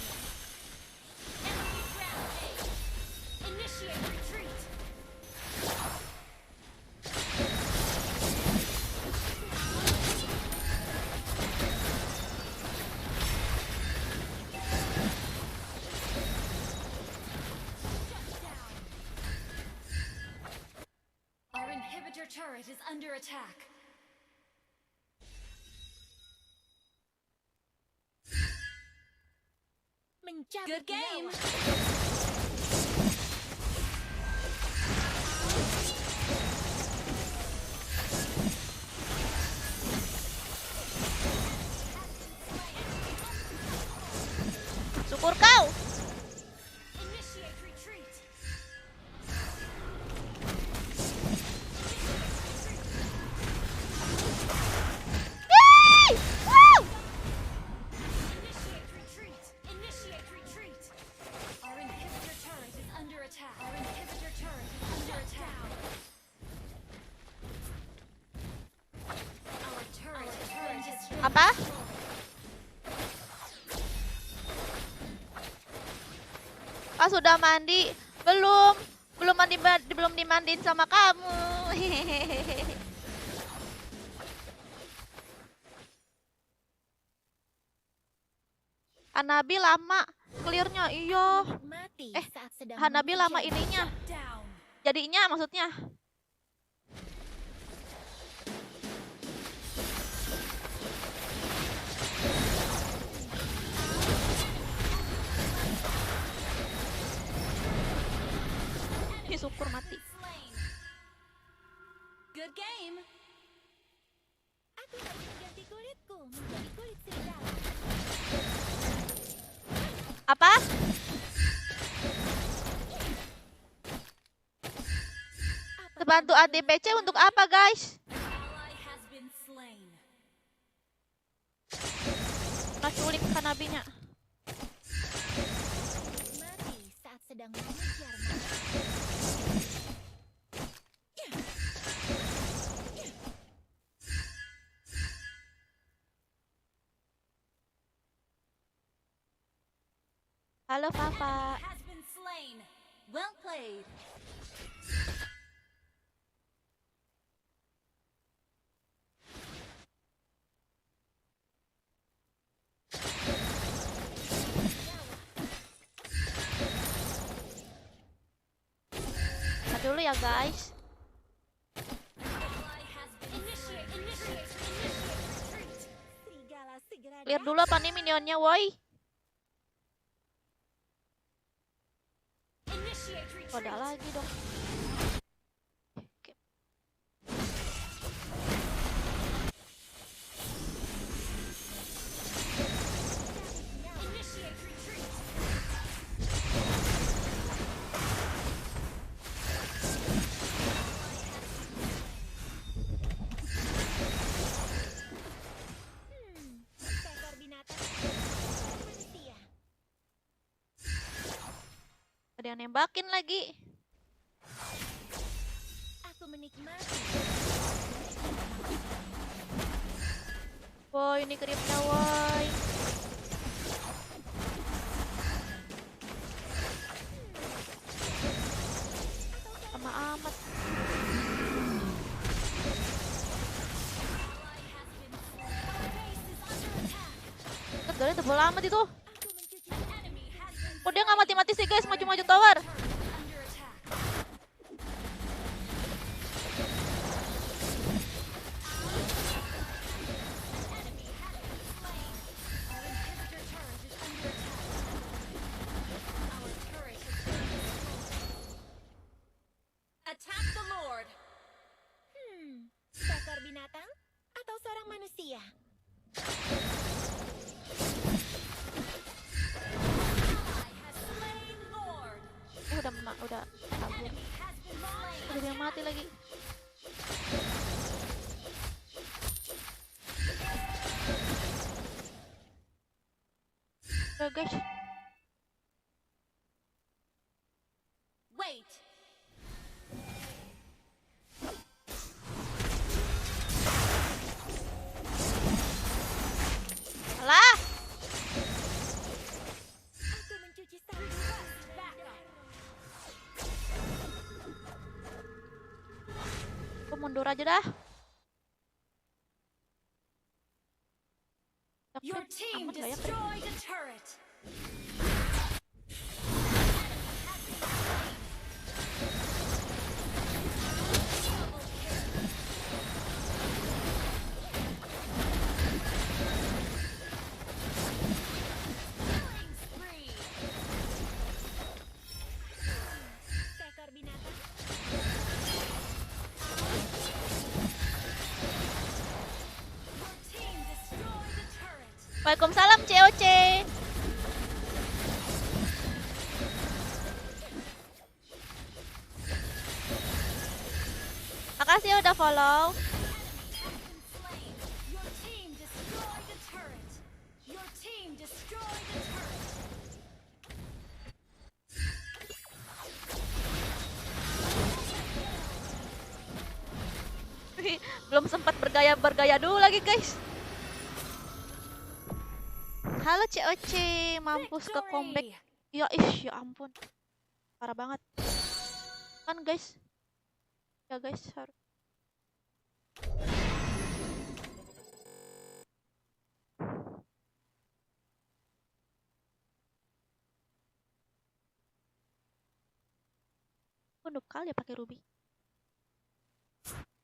Enemy rampage. Initiate retreat. Our inhibitor turret is under attack. Mencabut Good game. nyawa. Syukur kau. Initiate retreat. Yeay! Woo! Initiate retreat. Initiate retreat. Our inhibitor turret is under attack. Our inhibitor turret is under attack. Our turret has been destroyed. Apa? Ah, sudah mandi? Belum. Belum dimandiin sama kamu. Hanabi lama clearnya, iya. Mati saat sedang Hanabi lama mengejar. ininya. Down. Jadinya maksudnya. Ih, syukur mati. Slain. Good game. Aku harus mengganti kulitku menjadi kulit serigala. Apa? Bantu ADPC untuk apa, guys? Ally has been slain. Nah, culik Hanabinya. Mati saat sedang mengejar mata. Halo, Papa. Has been slain. Well played. Nah, dulu ya, guys. Ally has been initiate retreat. Serigala segera Lihat dulu apa nih minionnya, woi. Initiate retreat. Oh, ada lagi dong. Oke. Initiate retreat. seekor binatang manusia. Ada yang nembakin lagi. Aku menikmati. Woi, ini creepnya, woi. Sama amat. Tegalnya tebal amat itu. Aku mencuci Enemy has been Oh, dia nggak mati-mati sih, guys. Maju-maju tower. under attack. Attack the Lord. seekor binatang atau seorang manusia. Ally has slain Lord. Udah kabur. Has been slain. Udah dia mati lagi. Udah, guys. Wait. Alah. Aku mencuci sabun. Back up. mundur aja dah. Your team Aman gak ya? destroyed a turret. Killing spree. Seekor binatang. Your team destroyed a turret. Waalaikumsalam COC. Makasih ya udah follow. Slain. Your team destroyed a turret. Your team destroyed a turret. Belum sempat bergaya dulu lagi guys. Halo COC, mampus ke comeback. Ya ya ampun. Parah banget. Kan guys. Ya guys, harus. Udah kali ya pakai Ruby.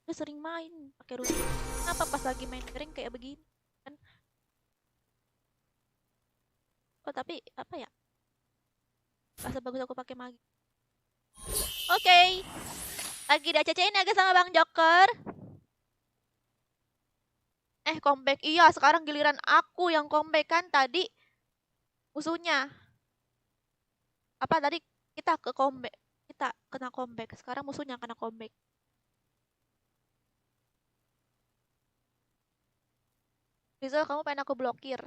Udah sering main pakai Ruby. Kenapa pas lagi main kering kayak begini? Kan? Oh tapi apa ya? Rasa bagus aku pakai magi. Oke. Lagi di ACC-in ya guys sama Bang Joker. Comeback. Iya, sekarang giliran aku yang comeback kan tadi musuhnya. Apa tadi kita ke comeback. Kita kena comeback. Sekarang musuhnya kena comeback. Rizal, kamu pengen aku blokir.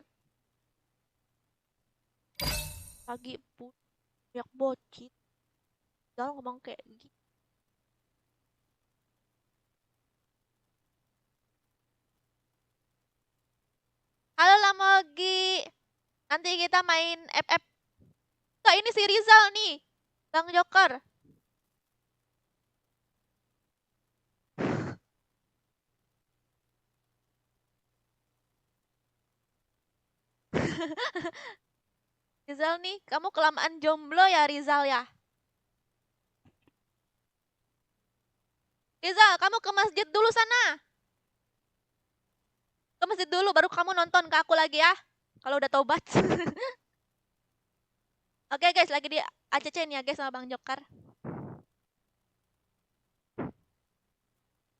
Lagi banyak bocil. Rizal ngomong kayak gitu. Halo Lamogi. Nanti kita main FF. Kak, ini si Rizal nih. Bang Joker. Rizal nih, kamu kelamaan jomblo ya Rizal ya? Rizal, kamu ke masjid dulu sana. Ke masjid dulu, baru kamu nonton ke aku lagi ya. Kalau udah tobat. Oke guys, lagi di ACC nih ya guys sama Bang Joker.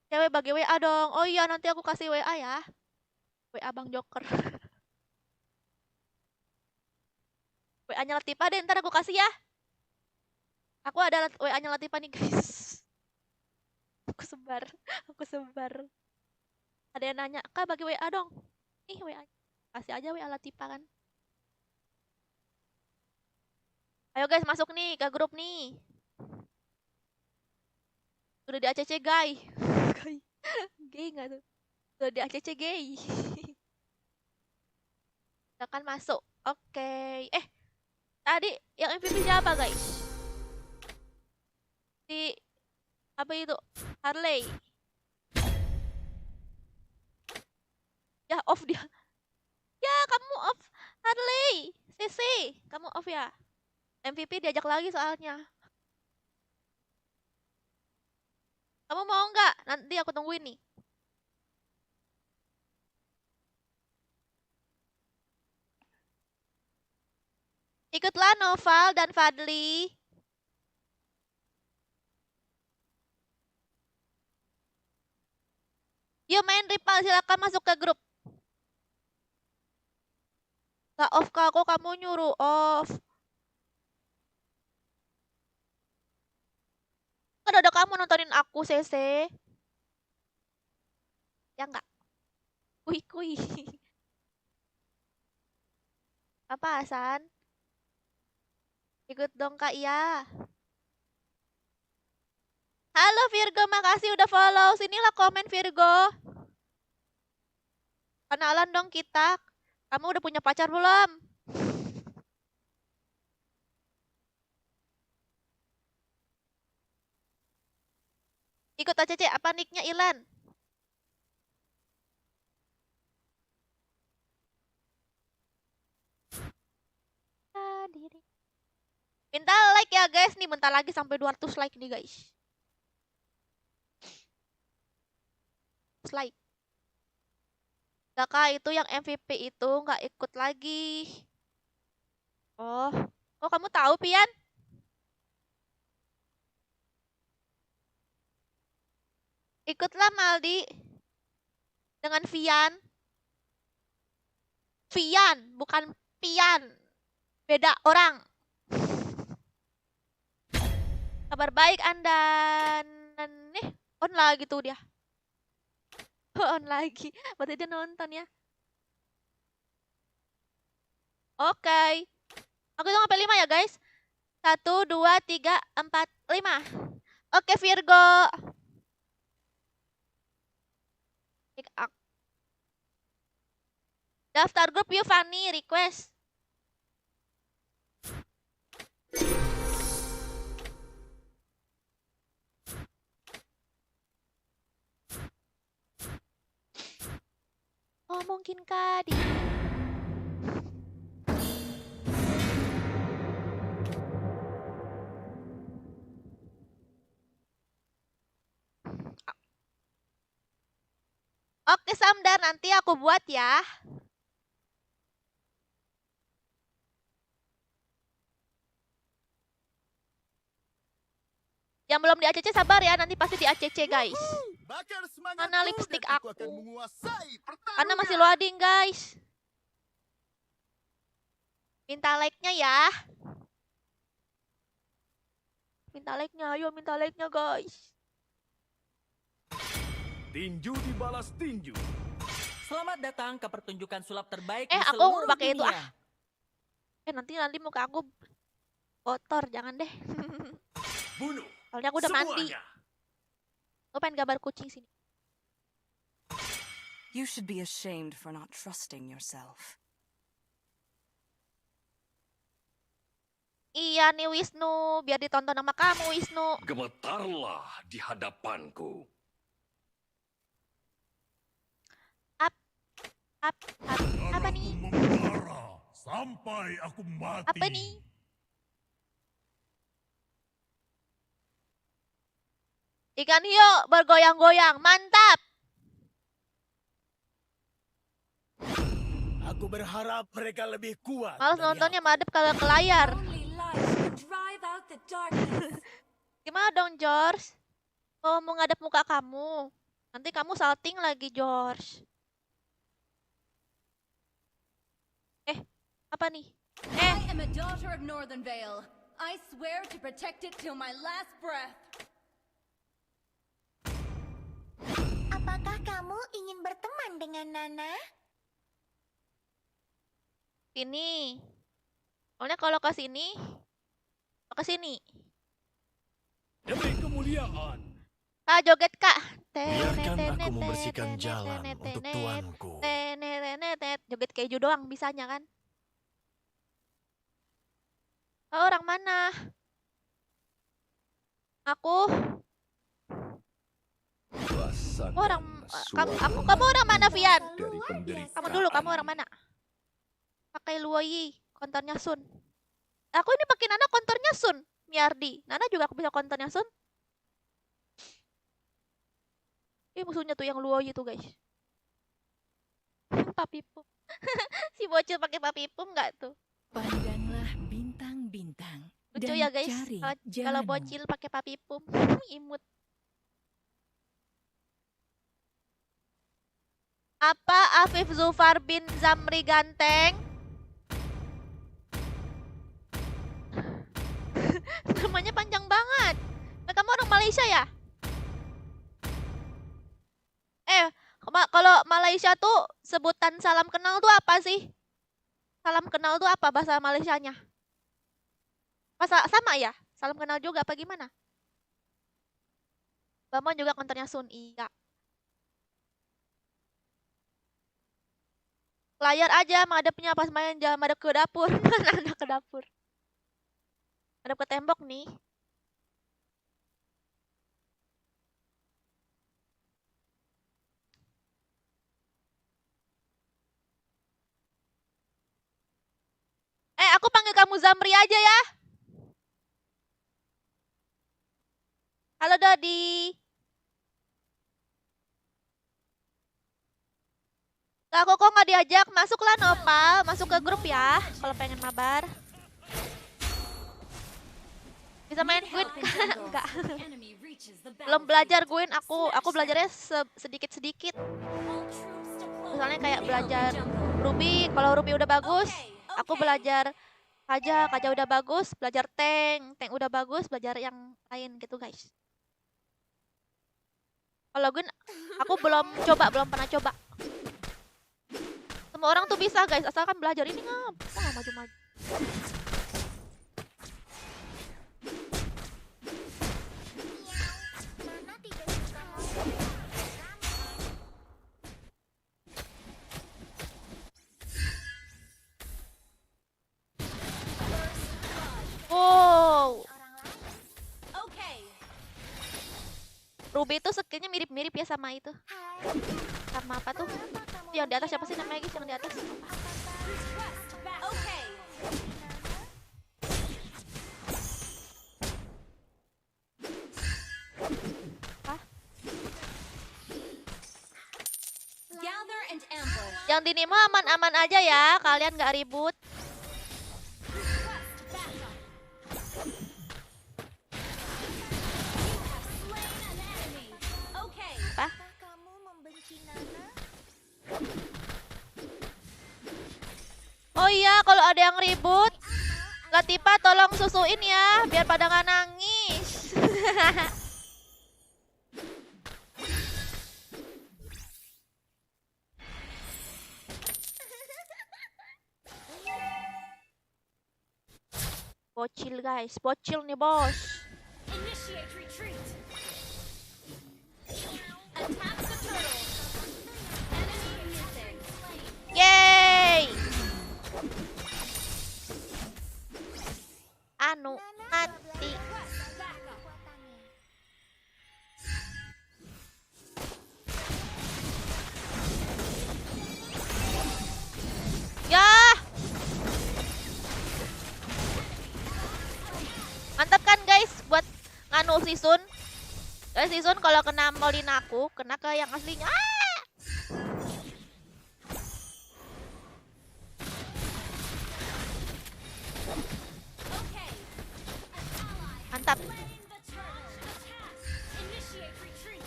Cewek bagi WA dong. Oh iya, nanti aku kasih WA ya. WA Bang Joker. WA-nya Latifa deh, ntar aku kasih ya. Aku ada WA-nya Latifa nih guys. Aku sebar. Ada yang nanya, Kak bagi WA dong. Nih WA. Kasih aja WA Latifa kan. Ayo guys, masuk nih ke grup nih. Udah di ACC gay. Gay nggak tuh? Udah di ACC gay. Silakan masuk. Oke. Tadi yang MVP siapa guys? Si apa itu? Harley. Ya off dia. Ya kamu off Harley. CC, kamu off ya. MVP diajak lagi soalnya. Kamu mau nggak? Nanti aku tungguin nih. Ikutlah Noval dan Fadli. Yuk main Ripal, silakan masuk ke grup. Gak off ke aku, kamu nyuruh off. Kan ada kamu nontonin aku, CC. Ya enggak? Kui. Apa Hasan? Ikut dong Kak Iya. Halo Virgo, makasih udah follow. Sinilah komen Virgo. Kenalan dong kita. Kamu udah punya pacar belum? Ikut ACC, apa nicknya Ilan? Minta like ya guys, nih bentar lagi sampai 200 like nih guys. Like. Kakak itu yang MVP itu nggak ikut lagi. Oh, oh kamu tahu Pian? Ikutlah Maldi dengan Vian. Vian, bukan Pian. Beda orang. Kabar baik Anda. Nih, on lagi tuh dia. On lagi. Berarti dia nonton ya. Oke. Aku hitung sampai 5 ya guys. 1, 2, 3, 4, 5. Oke Virgo. Daftar grup yuk Fanny, request. Oh mungkinkah di Oke Samdar, nanti aku buat ya. Yang belum di ACC sabar ya, nanti pasti di ACC guys. Bakar semangatku Mana lipstick dan aku? akan menguasai Karena pertarungan. masih loading guys. Minta like-nya ya. Minta like-nya, ayo minta like-nya guys. Tinju dibalas tinju. Selamat datang ke pertunjukan sulap terbaik di Aku seluruh mau pakai itu dunia. Nanti muka aku kotor, jangan deh. Bunuh Soalnya aku udah mandi. semuanya. Aku pengen gambar kucing sini. You should be ashamed for not trusting yourself. Iya nih Wisnu, biar ditonton sama kamu Wisnu. Gemetarlah di hadapanku. Apa nih? Membara sampai aku mati. Apa nih? Ikan hiu bergoyang-goyang, mantap. Aku berharap mereka lebih kuat. Males dari nontonnya madep kagak ke layar. Only light can drive out the darkness. Gimana dong George? Oh mau ngadep muka kamu. Nanti kamu salting lagi George. Apa nih? I am a daughter of Northern Vale. I swear to protect it till my last breath. Apakah kamu ingin berteman dengan Nana? Sini. Soalnya kalau ke sini, ke sini. Demi kemuliaan. Ah, joget Kak. Biarkan aku membersihkan jalan untuk tuanku. Joget keju doang bisanya kan? Oh, orang mana? Aku. Rasakan Kamu orang mana, Vian? dari penderitaan. Kamu dulu, kamu orang mana? Pakai Luoyi, kontornya Sun. Aku ini pakai Nana kontornya Sun, Miardi. Nana juga bisa kontornya Sun. Ini musuhnya tuh yang Luoyi tuh, guys. Papipum. Si bocil pakai papipum nggak tuh? Pandanglah bintang-bintang Lucu dan ya, guys. cari Kalau jalanmu. bocil pakai papipum, imut. Apa Afif Zufar bin Zamri ganteng? Namanya panjang banget. Kamu orang Malaysia ya? Kalau Malaysia tuh sebutan salam kenal tuh apa sih? Salam kenal tuh apa bahasa Malaysianya? Masa sama ya? Salam kenal juga apa gimana? Bambang juga kontennya Sun, iya. Layar aja madepnya pas main, jangan madep ke dapur. Mana ada ke dapur? Madep ke tembok nih. aku panggil kamu Zamri aja ya. Halo Dodi. Aku kok nggak diajak? Masuklah Nopal, masuk ke grup ya kalau pengen mabar. Bisa main Gwyn? Enggak. The enemy reaches the Belum battlefield. belajar Gwyn, aku belajarnya sedikit-sedikit. All troops deployed. Misalnya kayak Hail belajar the jungle. Ruby, kalau Ruby udah bagus, Okay, aku okay. belajar Kaja udah bagus, belajar tank udah bagus, belajar yang lain gitu guys. Kalau Gwyn, aku belum pernah coba. Semua orang tuh bisa guys, asalkan belajar ini nggak maju-maju. Nana tidak suka mobil yang ramai. Wow, Orang lain. Okay. Ruby itu skinnya mirip-mirip ya sama itu. Hai, Sama apa tuh? mengapa kamu Yang di atas siapa sih mengira namanya guys? Yang di atas. Request back. Okay. Hah? Gather and ambush. Yang di Nemo aman-aman aja ya, kalian nggak ribut. Request backup. You have slain an enemy. Okay. Apa? Apakah kamu membenci Nana? Oh iya, kalau ada yang ribut, Latifa tolong susuin ya, biar pada nggak nangis. Bocil guys, bocil nih bos. Initiate retreat. Attack the turtle. Enemy missing. Yeay! Anu, mati. Request backup. Kekuatannya. Ya! Mantap kan guys buat nganu Sisun. Guys, Sisun kalau kena Molinaku, kena ke yang aslinya. Ah! Okay. Mantap. Slain the turtle. Attack. Initiate retreat.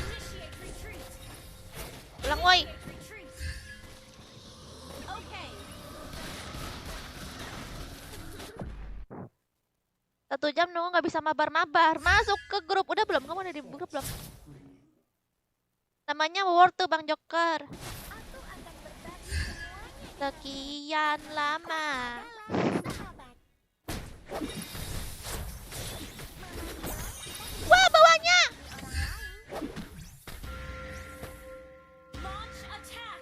Initiate retreat. Pulang woi. Retreat. Okay. 1 jam nunggu nggak bisa mabar-mabar. Masuk ke grup. Udah belum? Kamu udah di grup belum? Namanya War tuh Bang Joker. Aku akan berbagi semuanya. Sekian lama. Dalam sahabat. Wah, bawahnya. Orang lain. Launch attack.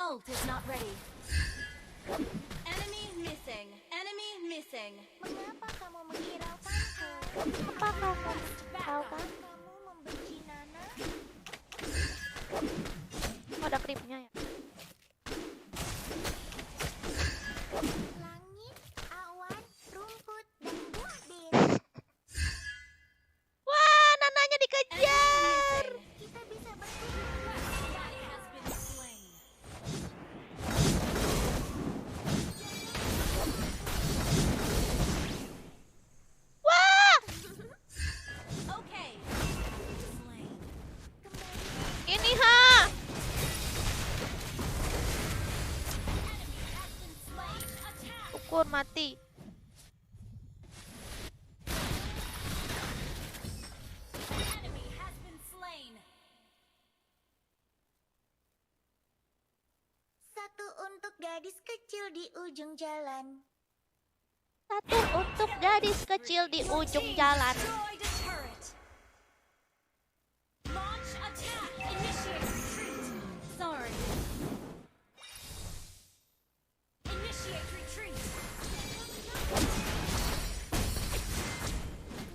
Ult is not ready. Enemy missing. Enemy missing. Mengapa kamu menghiraukanku? Apa kamu tahu kan? Kamu membenci Nana? Oh, ada klipnya ya. Langit, awan, rumput, dan buah bir. Wah, Nananya dikejar. Missing. Kita bisa berkumpul. Ally has been slain. Wah, Okay. Slain. ini ha. Slain. Attack. Ukur mati. Enemy has been slain. Satu untuk gadis kecil di ujung jalan. Satu untuk gadis kecil di ujung jalan. Destroyed a turret. Launch attack. Initiate retreat. Sorry. Initiate retreat.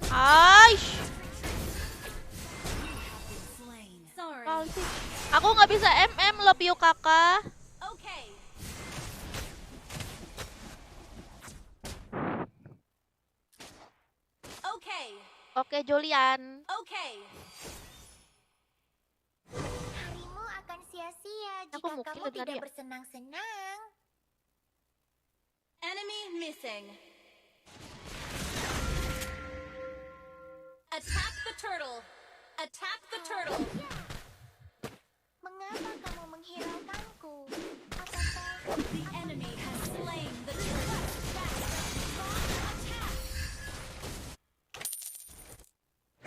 Aish. Aku nggak bisa love you kakak. Okay. Okay. Oke Julian. Okay. Harimu akan sia-sia Aku jika mungkin kamu dengar tidak ya. bersenang-senang. Enemy missing. Attack the turtle. Attack the turtle. Mengapa kamu menghiraukanku? Apakah The enemy has slain the turtle. Attack.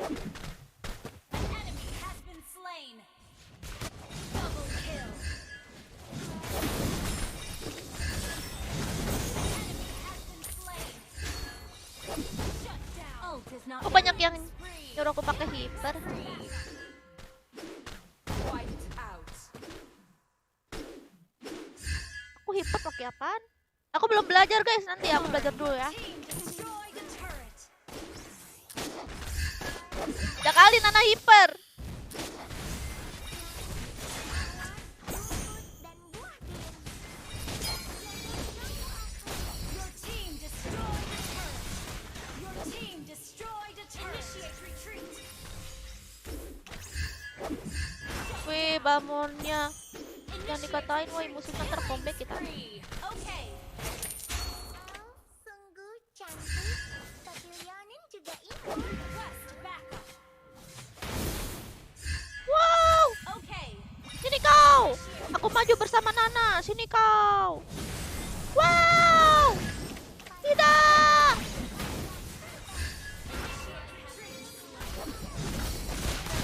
An enemy has been slain. Double kill. Enemy has been slain. Shut down. Ult is not Kok banyak yang free. nyuruh aku pakai hiper? Wiped out. Aku hiper pakai apaan? Aku belum belajar guys, nanti aku belajar dulu ya. Team destroy the turret. Udah kali Nana hiper. dan buah bin? Your team destroyed the turret. Your team destroyed a turret. Initiate retreat. Wih, bangunnya. Jangan dikatain, woi musuhnya ntar comeback kita. Free. Okay. Oh, sungguh cantik. Tapi Leonin juga imut. Request backup. Wow, Okay. sini kau. Aku maju bersama Nana. Sini kau. Wow, tidak.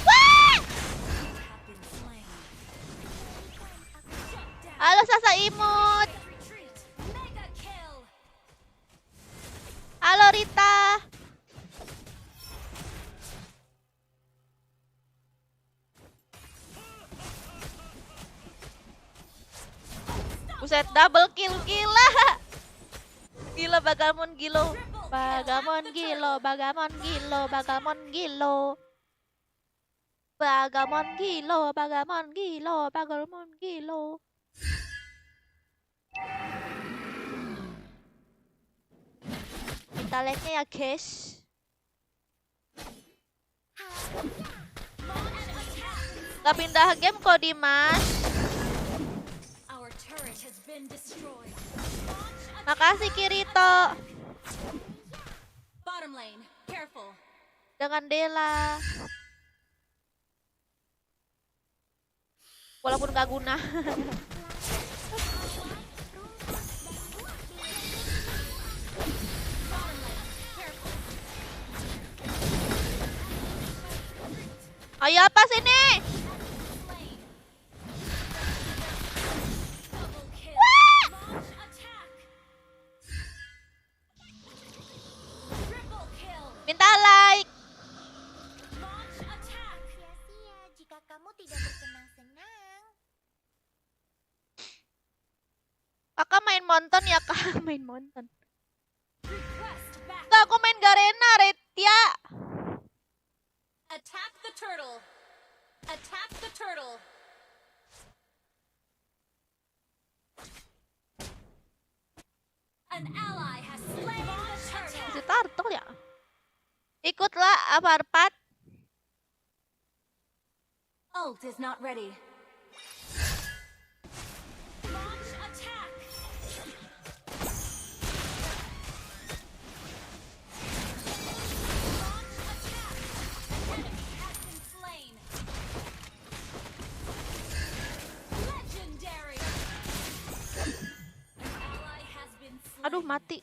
Wah! Have been slain. Halo Sasa Imut. Retreat. Mega kill. Halo Rita. Buset, double kill gila. Gila Bagamon gilo. Bagamon gilo, Bagamon gilo, Bagamon gilo. Bagamon gilo, Bagamon gilo, Bagamon gilo. Minta like-nya ya guys. Gak pindah game kok Dimas. Our turret has been destroyed. Makasih Kirito. Bottom lane. Careful. Dengan Dela. Walaupun gak guna. Ayo apa sini? Slain. Double kill. Wah! Launch attack. Triple kill. Minta like. Launch attack. Sia-sia jika kamu tidak bersenang-senang. Kakak main Monton ya kak? Main Monton. Request back. Enggak, aku main Garena, Retia. Attack the turtle. Attack the turtle. An ally has slain the turtle. Si Turtle ya? Ikutlah Avarpat. Ult is not ready. Launch attack. Launch attack. An enemy has been slain. Legendary. An ally has been slain. Aduh, mati.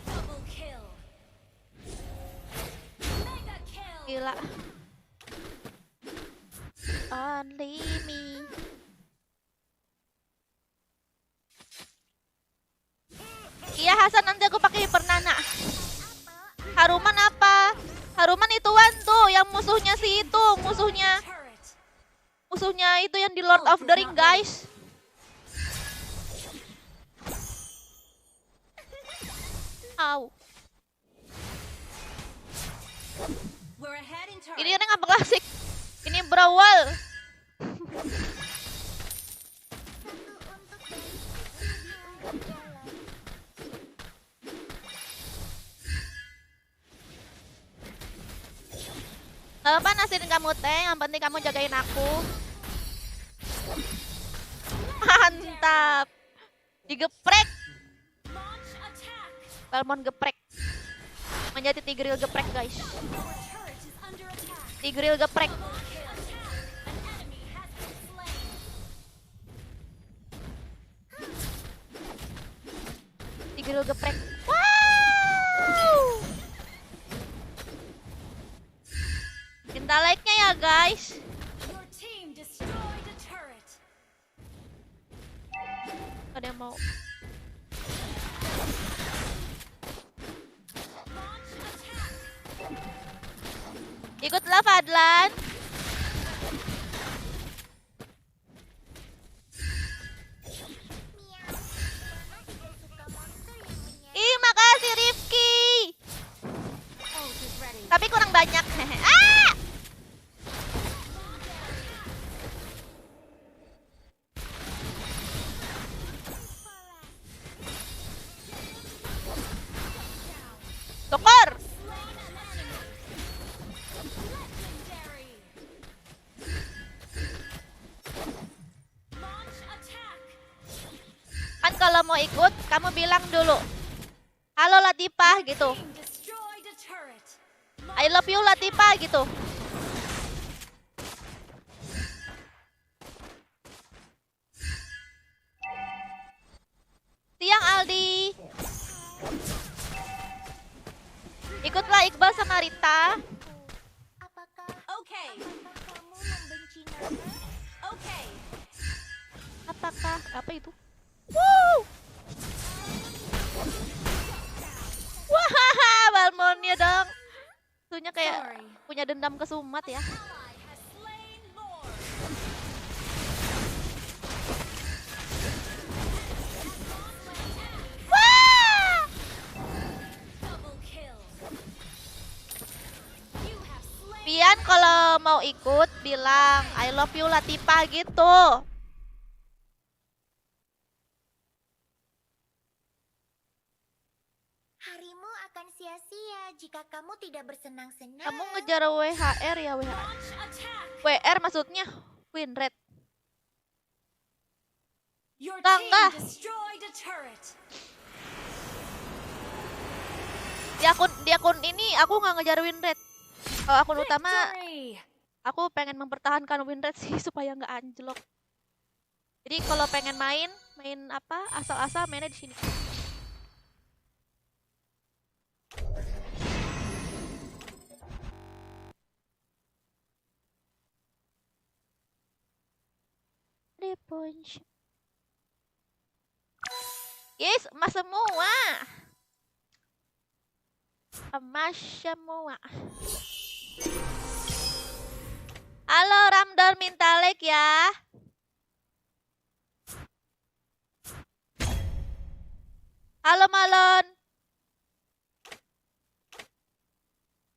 Double kill. Mega kill. Gila. Only me. Iya Hasan, nanti aku pakai hiper Nana. Haruman apa? Haruman ituan tuh yang musuhnya si itu, musuhnya itu yang di Lord of the Ring, guys. Au. We're ahead in turret. Ini orang apa klasik? Ini Brawl. untuk dari lebih jalan. Gak apa nasihin kamu teh, yang penting kamu jagain aku. Mantap. Digeprek. Launch attack. Balmon geprek. Menjadi Tigreal geprek, guys. Your turret is under attack. Tigreal geprek. Attack. An enemy has been slain. Tigreal geprek. Wow. Minta like-nya ya, guys. Your team destroyed a turret. Ada yang mau. Launch attack. Ikutlah Fadlan. Miau. Mama tidak suka monster yang menyerang. Ih, makasih Rifki. Ult is ready. Tapi kurang banyak. Ah! Tokor. Slain an enemy. Legendary. Launch attack. Kan kalau mau ikut, kamu bilang dulu. Halo Latifah gitu. Team destroyed a turret. I love you Latifah gitu. Siang Aldi. Ikutlah Iqbal sama Rita. Apakah Okay. kamu membenci Nana? Okay. Apakah apa itu? Woo! Wah, Balmonnya dong. Tuhnya kayak Sorry. punya dendam ke Sumat ya. Ally has slain Lord. Wah! Double kill. You have slain. Pian kalau mau ikut bilang I love you Latifah gitu. Harimu akan sia-sia jika kamu tidak bersenang-senang. Kamu ngejar WHR ya WHR. Launch attack. WR maksudnya win rate. Your Tangga. team destroyed a turret. Di akun ini aku nggak ngejar win rate. Kalau akun utama Victory. aku pengen mempertahankan win rate sih supaya nggak anjlok. Jadi kalau pengen main apa asal-asal mainnya di sini. Repunch. Yes, emas semua. Emas semua. Halo Ramdor minta like ya. Halo Malon.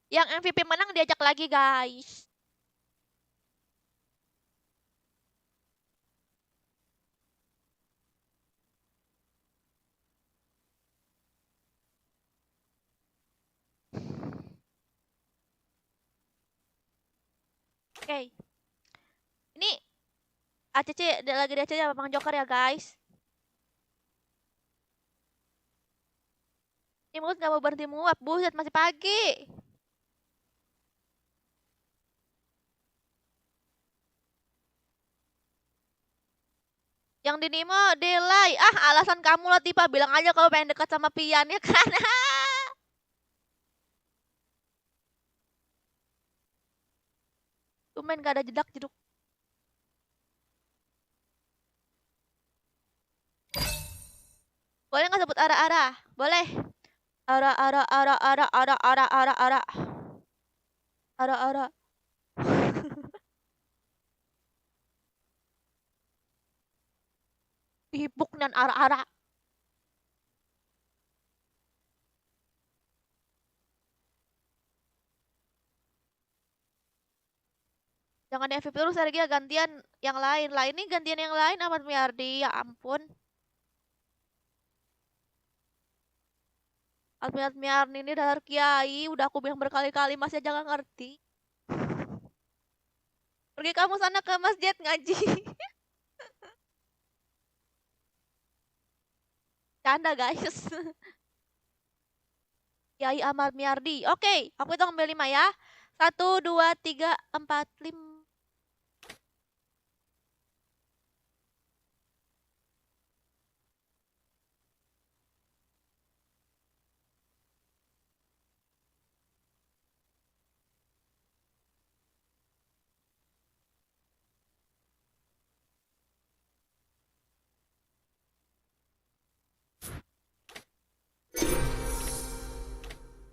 Yang MVP menang diajak lagi guys. Oke. Ini ACC lagi di ACC Bang Joker ya guys. Ini mulut gak mau berhenti menguap. Buset masih pagi. Yang di Nimo delay. Ah alasan kamu lah Tipa. Bilang aja kalau pengen dekat sama Pian ya kan. Tumen gak ada jedak jeduk. Boleh nggak sebut arah-arah? Boleh. Arah-arah arah-arah arah-arah arah-arah. Arah-arah. Ibuk dan arah-arah. Jangan di MVP terus Sergia, gantian yang lain. Lah ini gantian yang lain Ahmad Miardi, ya ampun. Ahmad Miardi ini dasar kiai, udah aku bilang berkali-kali masih aja nggak ngerti. Pergi kamu sana ke masjid ngaji. Canda guys. Kiai Ahmad Miardi. Oke, aku hitung sampai 5 ya. 1, 2, 3, 4, 5.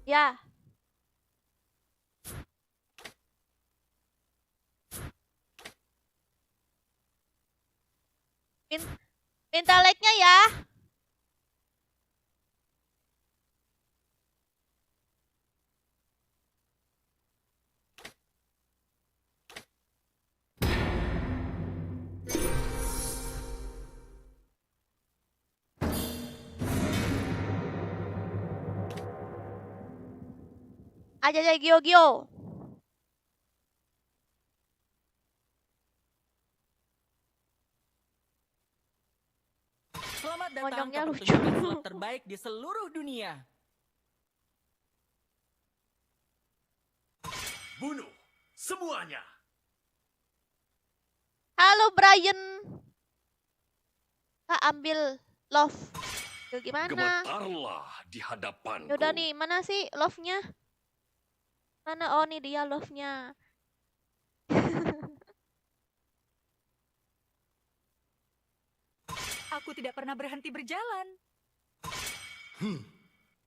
Ya. Minta like-nya ya. Aja aja Gio Gio. Selamat datang ke Monyongnya lucu. pertunjukan sulap terbaik di seluruh dunia. Bunuh semuanya. Halo Brian. Kak ambil love. Tuh, gimana? Gemetarlah di hadapanku. Yaudah nih, mana sih love-nya? Mana? Oh nih dia love-nya. Aku tidak pernah berhenti berjalan.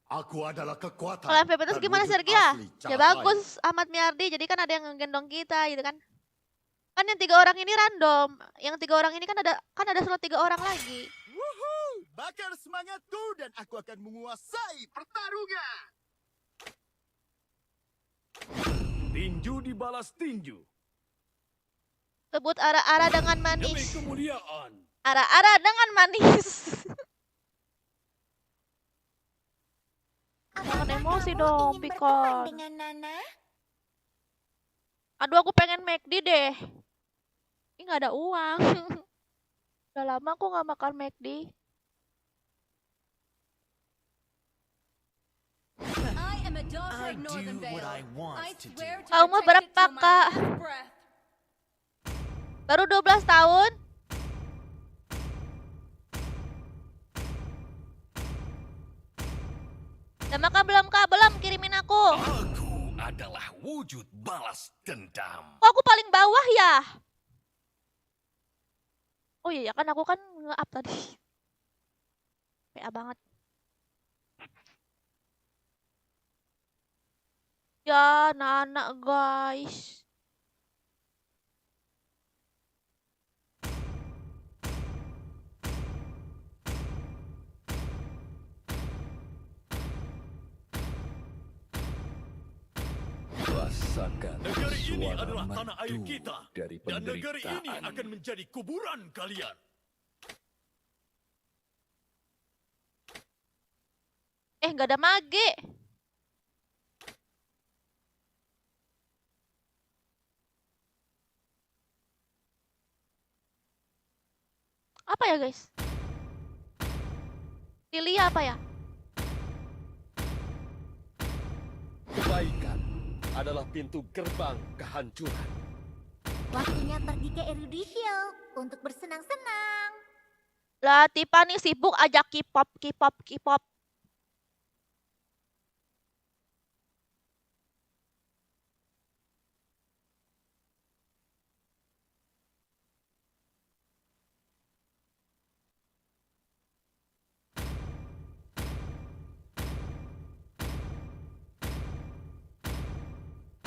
Aku adalah kekuatan. Kalau MVP terus dan gimana wujud Sergia? asli Ya cahaya. bagus Ahmad Miardi. Jadi kan ada yang ngegendong kita gitu kan. Kan yang 3 orang ini random. Yang 3 orang ini kan ada slot 3 orang lagi. Wuhu! Bakar semangatku dan aku akan menguasai pertarungan. Tinju dibalas tinju. Sebut ara-ara dengan Demi manis. kemuliaan. Ara-ara dengan manis. Jangan Apakah emosi kamu dong, ingin Pikon. berteman dengan Nana? Aduh aku pengen McD deh. Ini nggak ada uang. Udah lama aku nggak makan McD. I am a daughter I of Northern do what Vale. I want I to swear do. to Kau umur protect it berapa, till my Kak? last breath. Baru 12 tahun. Udah makan belum Kak? Belum, kirimin aku. Aku adalah wujud balas dendam. Kok aku paling bawah ya? Oh iya, kan aku kan nge-up tadi. PA banget. Ya, anak-anak guys. Rasakan Negeri ini suara adalah tanah air merdu kita. dari Dan negeri ini penderitaan. akan menjadi kuburan kalian. Nggak ada mage. Apa ya guys? Lilia apa ya? Kebaikan adalah pintu gerbang kehancuran. Waktunya pergi ke Erudisio untuk bersenang-senang. Lah Tiffany sibuk aja K-pop, K-pop, K-pop.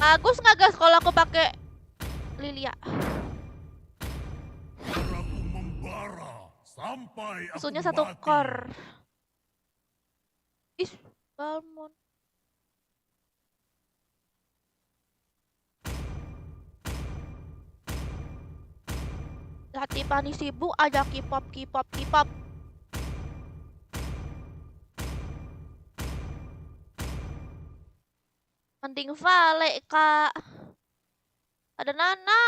Bagus nggak guys kalau aku pakai Lilia? Darahku membara sampai aku Musuhnya 1 mati. core. Ih, Balmon. Latifani sibuk aja K-pop, K-pop, K-pop. Mending Vale, Kak. Ada Nana.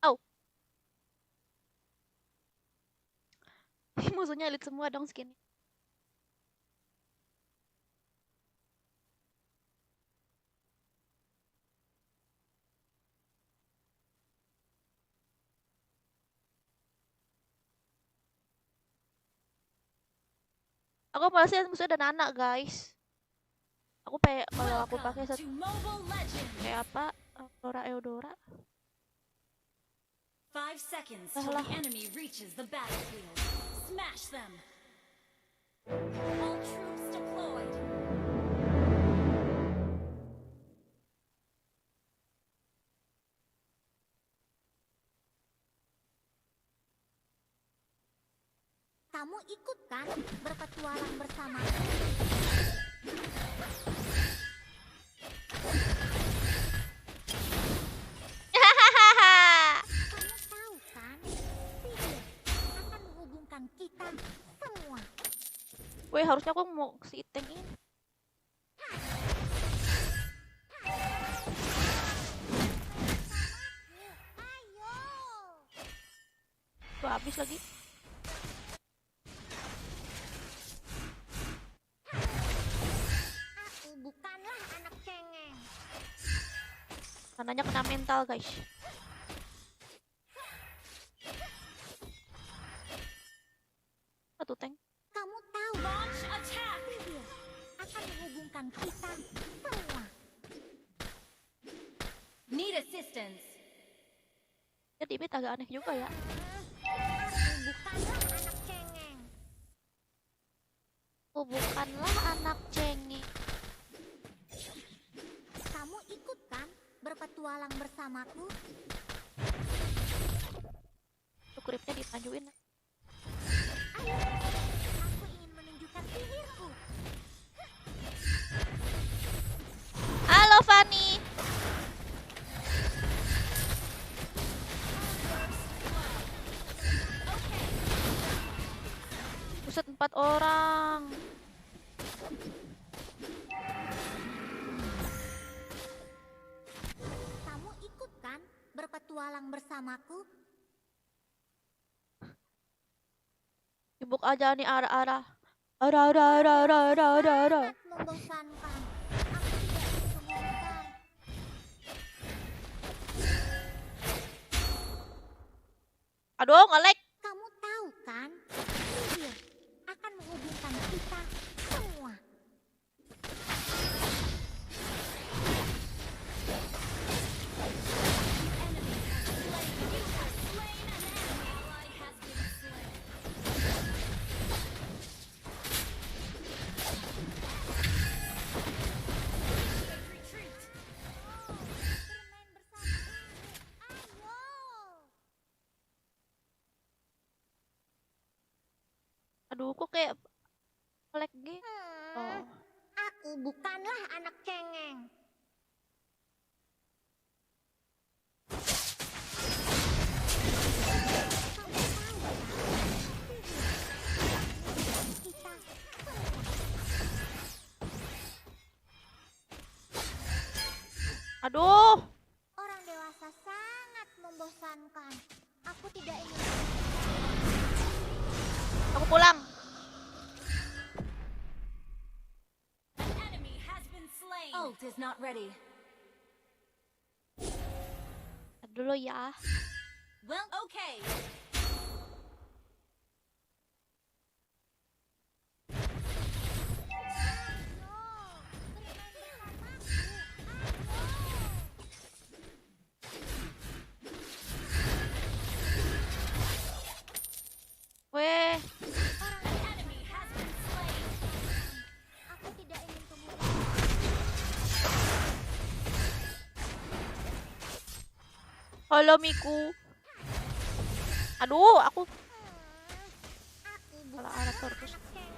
Oh. Musuhnya elit semua dong skin. Aku pasti musuhnya ada Nana, guys. Aku kalau aku pakai Welcome to Mobile Legends. kayak apa? Aurora Eudora. 5 seconds till Alah. the enemy reaches the battlefield. Smash them. All troops deployed. Kamu ikut kan berpetualang bersama? Kamu tahu kan? Sihir akan menghubungkan kita semua. Weh, harusnya aku mau si Iteng ini. Ayo. Tuh habis lagi. Aku bukanlah anak cengeng. Nananya kena mental, guys. Satu tank. Kamu tahu Launch attack. sihir akan menghubungkan kita semua. Need assistance. Ya timit agak aneh juga ya. Aku bukanlah anak cengeng. Aku bukanlah anak cengeng. Kamu ikut kan berpetualang bersamaku? Tuh gripnya dimajuin. Ayo, aku ingin menunjukkan sihirku. Halo Fanny. Buset, 4 orang. Kamu ikut kan berpetualang bersamaku? Sibuk aja nih arah-arah. Arah. Sangat membosankan. Aku tidak ditemukan. Aduh, nge-lag. Kamu tahu kan? Sihir akan menghubungkan kita semua. Ally has been slain. Retreat. Bermain bersamaku. Ayo. Aduh, kok kayak lag gitu. Oh. Aku bukanlah anak cengeng. Kita Aduh, orang dewasa sangat membosankan. Aku tidak ingin. aku pulang. An enemy has been slain. Ult is not ready. Ntar dulu ya. Well, okay. Weh, An enemy has been slain. Aku tidak ingin tumbuh. halo Miku. Aduh, aku Aku salah bukanlah arah terus. anak cengeng.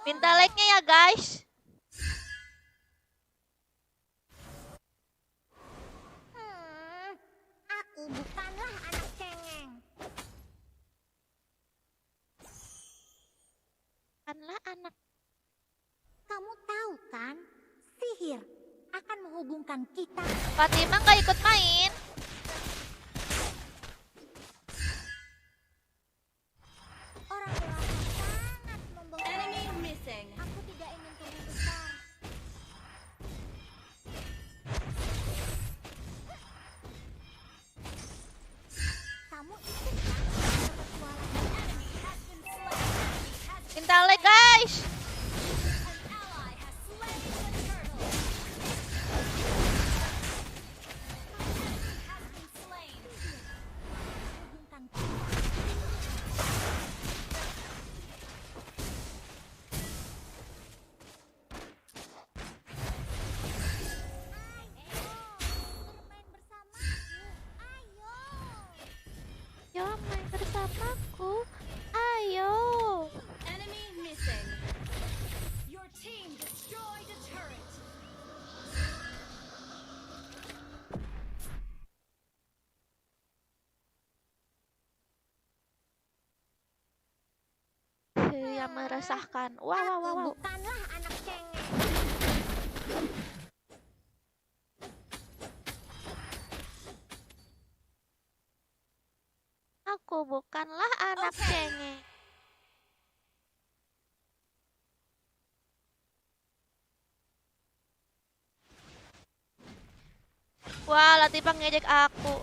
Minta like-nya ya guys. Aku bukanlah anak cengeng. Kanlah anak. Kamu tahu kan, sihir akan menghubungkan kita. Fatima nggak ikut main. Orang dewasa sangat membohongi. Enemy missing. Aku tidak ingin tumbuh besar. Kamu ikut kan berpetualang? Enemy has been slain. Enemy has Minta like guys. an ally has slain the turtle. Enemy has been slain. Hubungkan kita. Bermain bersamaku. Ayo. Yo main bersamaku. Ayo. Enemy missing. Your team destroyed a turret. Yang meresahkan. Wow wow wow. Aku wow. bukanlah anak cengeng. Aku bukanlah anak Oke. cengeng. Wah, Latifah ngejek aku.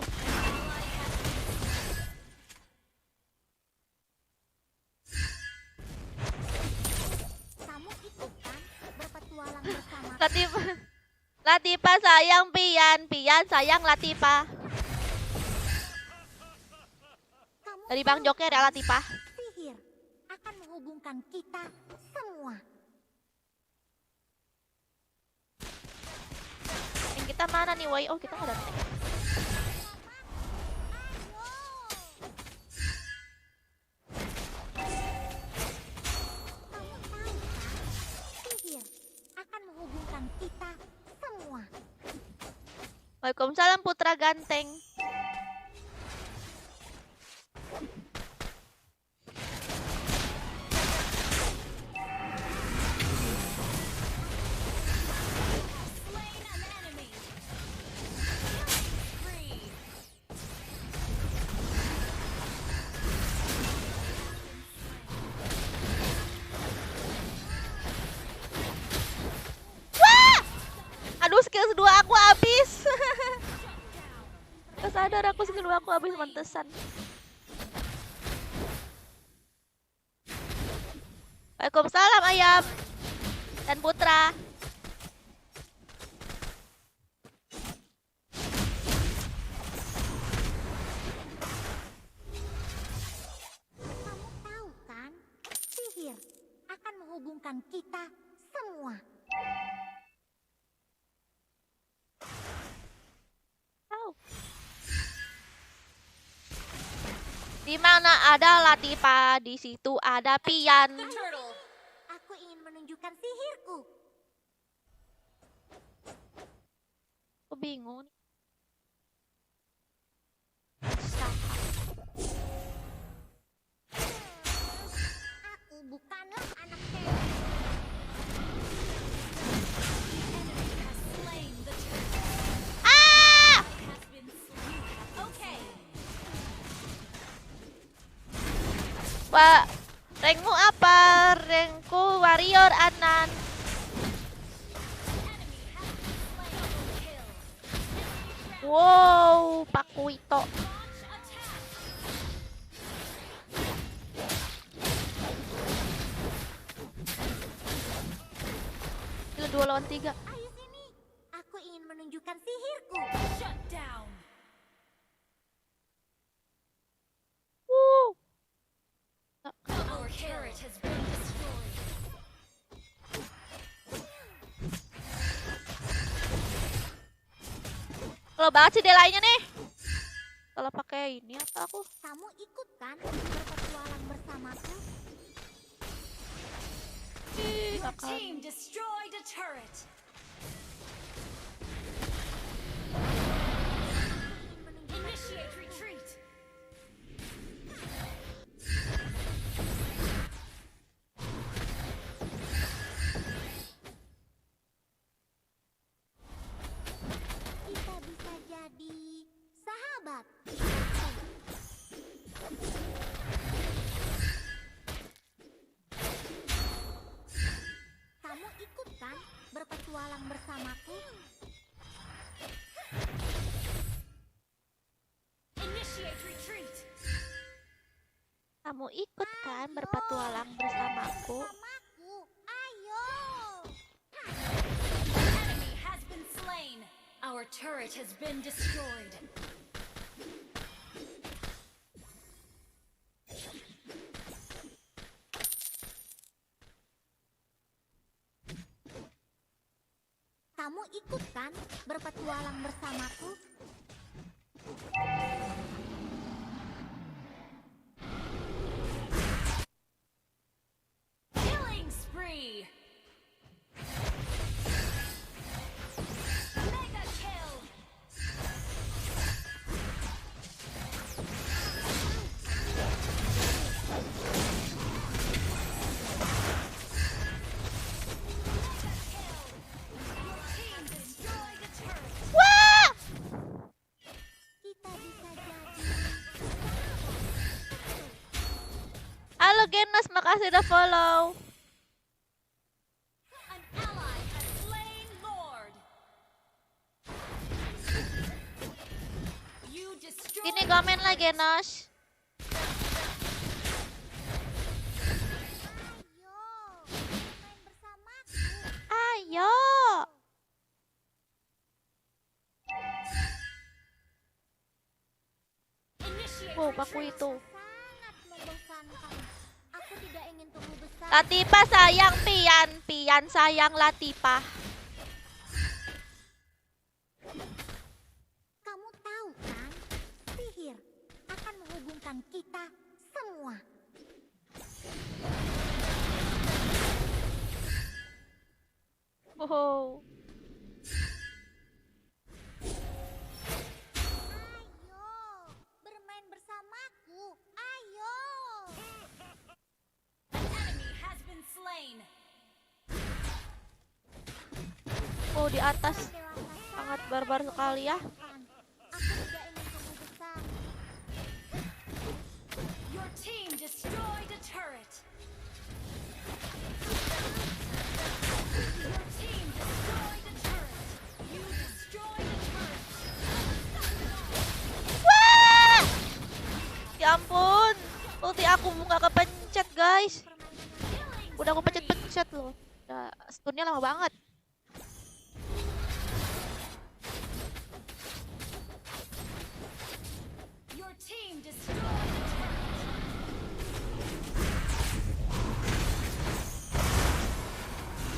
Kamu ikut kan berpetualang bersama. Latifah. Latifah sayang Pian, Pian sayang Latifah. Kamu Dari Bang tahu Joker ya kan, Latifah. sihir akan menghubungkan kita semua. Yang kita mana nih, woi? Oh, kita nggak ada tank. Kamu tahu kan, sihir akan menghubungkan kita semua. Waalaikumsalam Putra Ganteng. Slain an enemy. Free. Wah! Aduh, skill kedua aku habis. Gak sadar aku skill kedua aku habis mantesan. Waalaikumsalam ayam dan Putra. Kamu tahu kan, sihir akan menghubungkan kita semua. Tahu. Di mana ada Latifah, di situ ada Pian. Turtle. Aku ingin menunjukkan sihirku. Aku bingung. Usaha. Aku bukanlah anak cewek. Enemy has slain the turtle. Ah! Has been slain. Okay. Pak, rankmu apa? Rankku warrior Anan. Enemy has been slain. Kill. Wow, Pak Kuito. Launch attack. Itu 2 lawan 3. Ayo sini. Aku ingin menunjukkan sihirku. Shut down. Wuh. Our turret has been destroyed. Kalau banget sih delay-nya nih. Kalau pakai ini apa aku? Kamu ikut kan berpetualang bersamaku? Ih, bakalan Team destroyed a turret. Initiate retreat. Kita bisa jadi sahabat. Kamu ikut kan berpetualang bersamaku? Initiate retreat. kamu ikut kan berpetualang bersamaku? Bersamaku, ayo. Enemy has been slain. Our turret has been destroyed. Kamu ikut kan berpetualang bersamaku? Killing spree. Mega kill. Team destroyed a turret. Wah! Kita bisa jadi Halo Genos, makasih udah follow. An ally has slain Lord. You destroyed. Sini komen lah Genos. ayo main bersamaku. Ayo. Initiate Wow, paku retreat. itu. Sangat membosankan. Aku tidak ingin tumbuh besar. Latifa sayang Pian, Pian sayang Latifa. Kamu tahu kan, sihir akan menghubungkan kita semua. Wow. Ayo, bermain bersamaku. Ayo. An enemy has been slain. Oh, di atas Dewasa sangat barbar sekali ya. kan. Aku tidak ingin tumbuh besar. Your team destroyed a turret. Your team destroyed a turret. You destroyed a turret. Wah! Ya ampun, ulti aku nggak kepencet guys. Udah aku pencet-pencet loh. Udah stunnya lama banget. Your team destroyed a turret.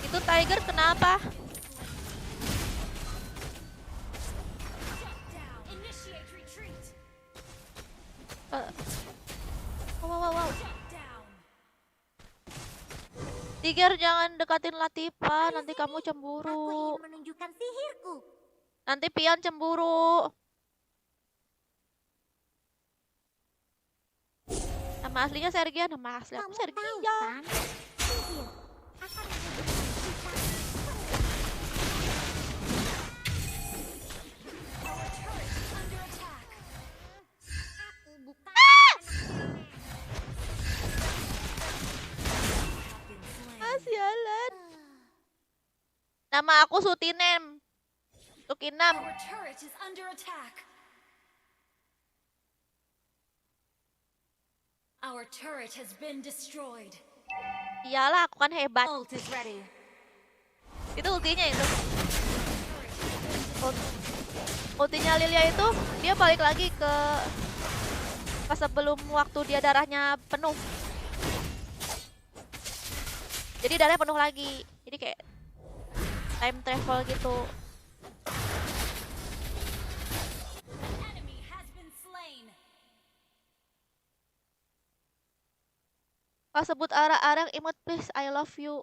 Itu Tiger kenapa? Shut down. Initiate retreat. Eh, wow. Shut down. Tiger jangan dekatin Latifa, nanti kamu Aku cemburu. ingin menunjukkan sihirku. Nanti Pian cemburu. Nama aslinya Sergia, nama asli aku Kamu tahu Sergia. kan, sihir akan menghubungkan kita Our turret is under attack. Aku bukan Ah! anak cerewet. Have been slain. Ah, sialan. Nama aku Sutinem. Sukinam. Our turret is under attack. Our turret has been destroyed. Iyalah, aku kan hebat. Ult is ready. Itu ultinya itu. Ultinya Lilia itu dia balik lagi ke pas sebelum waktu dia darahnya penuh. Jadi darahnya penuh lagi. Jadi kayak time travel gitu. An enemy has been slain. Kalau sebut arah-arah emot please, I love you.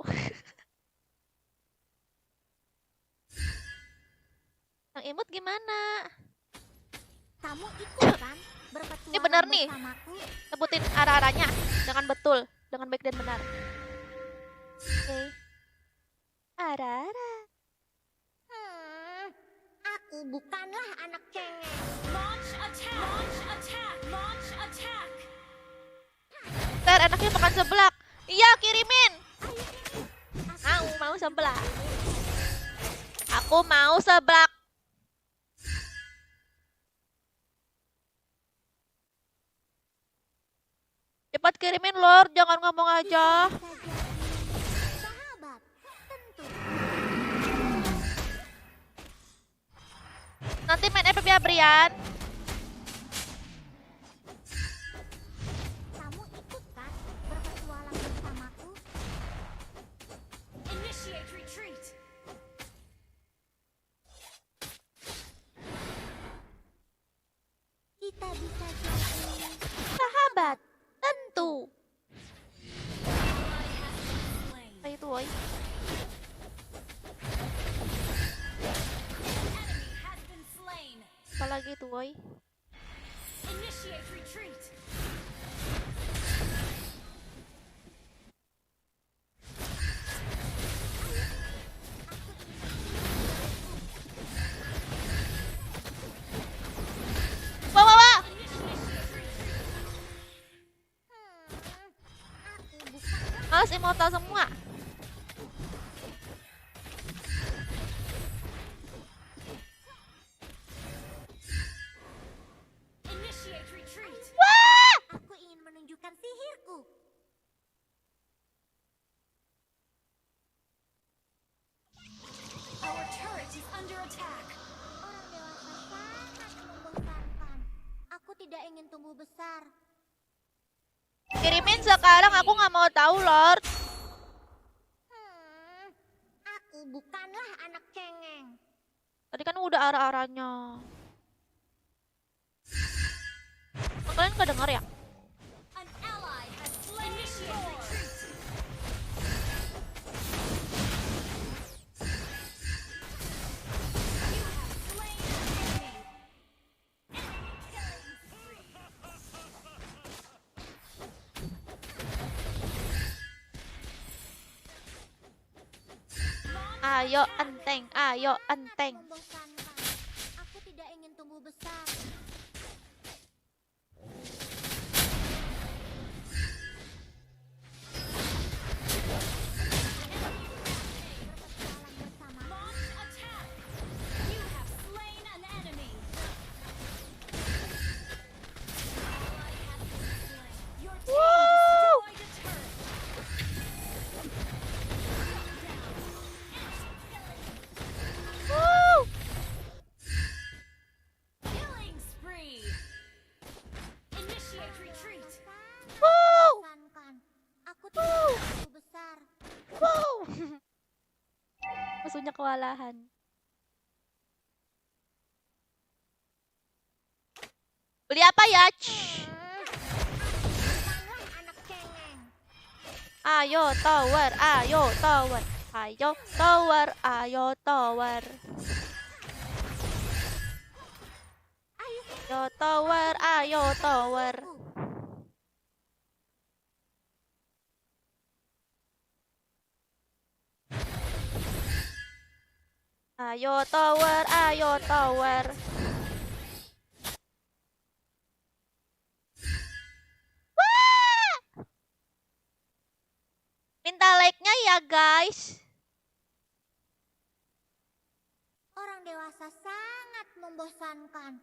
Yang imut gimana? Kamu ikut kan? Berpetualang Ini benar nih. bersamaku. Sebutin arah-arahnya dengan betul, dengan baik dan benar. Oke. Arah-arah. Aku bukanlah anak cengeng. Launch attack! Launch attack! Launch attack! Ntar enaknya makan seblak. Iya, kirimin. Mau seblak. Aku mau seblak. Cepat kirimin, Lord. Jangan ngomong aja. Sahabat, tentu. Nanti main FF ya, Brian. Kamu ikut kan? Berpetualang bersamaku. Initiate retreat! Kita bisa jadi Sahabat, tentu. Slain. Ayo tuh, woy. Enemy has been slain. Apalagi tuh, woy. Initiate retreat! Wah, wah, wah. Males immortal semua. Initiate retreat! Wah! Aku ingin menunjukkan sihirku. Our turret is under attack! Orang dewasa sangat membosankan. Aku tidak ingin tumbuh besar. Kirimin sekarang, aku nggak mau tahu, Lord. Aku bukanlah anak cengeng. Tadi kan udah arah-arahnya. Kalian kedenger ya? An ally has slain. Initiate retreat! You have slain an enemy! Enemy killing spree! Ayo enteng, ayo enteng. Membosankan. Aku tidak ingin tumbuh besar. Berpetualang bersama. Launch attack! You have slain an enemy! Ally has been slain. Your team destroyed a turret! Woo! Killing spree! Initiate retreat! Woo! Membosankan. Aku tidak ingin tumbuh besar. Wow. Musuhnya kewalahan. Beli apa ya? Bukanlah anak cengeng. Ayo tower, ayo tower. Ayo tower, ayo tower. Ayo tower, ayo tower. Ayo tower, ayo tower. Wah! Minta like-nya ya, guys. Orang dewasa sangat membosankan.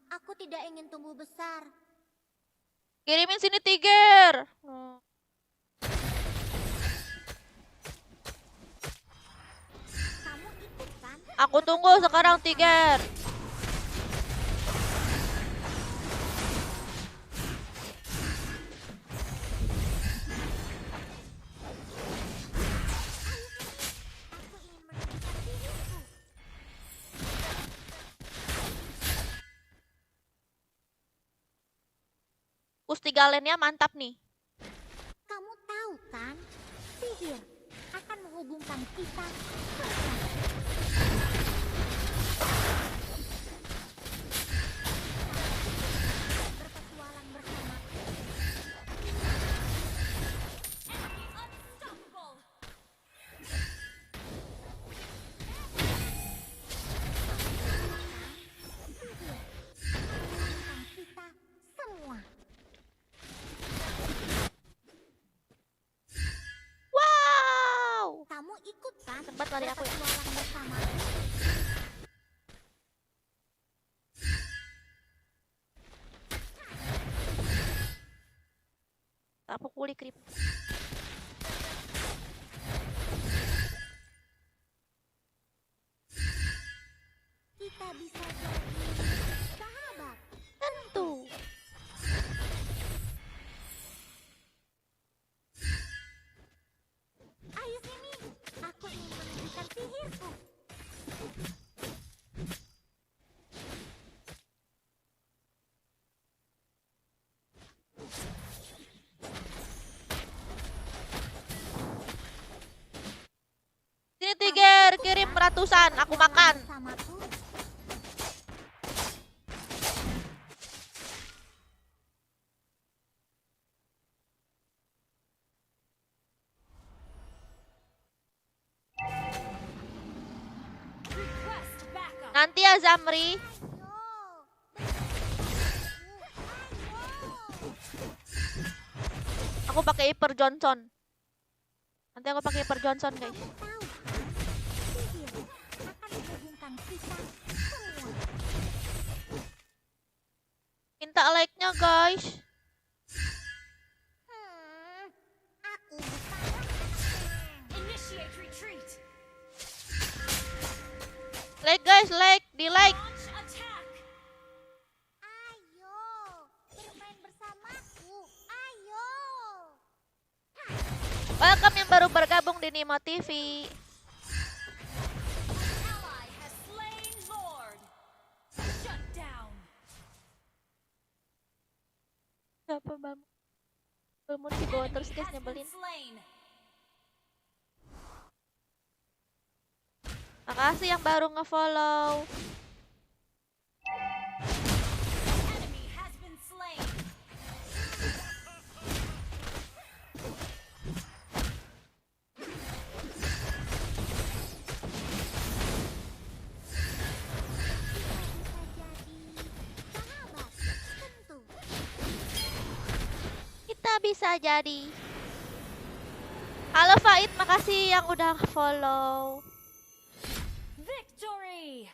Aku tidak ingin tumbuh besar. Kirimin sini Tiger. Kamu ikut kan? Aku tunggu sekarang Tiger. Aku ingin menunjukkan sihirku. Pustigalennya mantap nih. Kamu tahu kan? Sihir akan menghubungkan kita. Takutkan Sempat lari aku ya. berpetualang bersama. Tak pukuli creep. Kita bisa jadi sahabat. Tentu. Ayo sini, aku ingin menunjukkan sihirku. Sini Tiger, kirim ratusan, aku makan. Bersamaku. Request backup. Nanti ya Zamri. Ayo. Aku pakai Hyper Johnson. Nanti aku pakai Hyper Johnson, guys. Kamu tahu kan? Sihir akan menghubungkan kita semua. Minta like-nya, guys. Aku bukan anak-anak. Initiate retreat. Like, guys, like, di like. Launch attack. Ayo, bermain bersamaku. Ayo. Welcome yang baru bergabung di Nimo TV. Ally has slain Lord. Shut down. Siapa bang? Belum di bawah terus guys, Has been nyebelin. slain. Makasih yang baru nge-follow. Enemy has been slain. Kita bisa jadi sahabat, tentu. Kita bisa jadi. Halo Faid, makasih yang udah follow. Victory.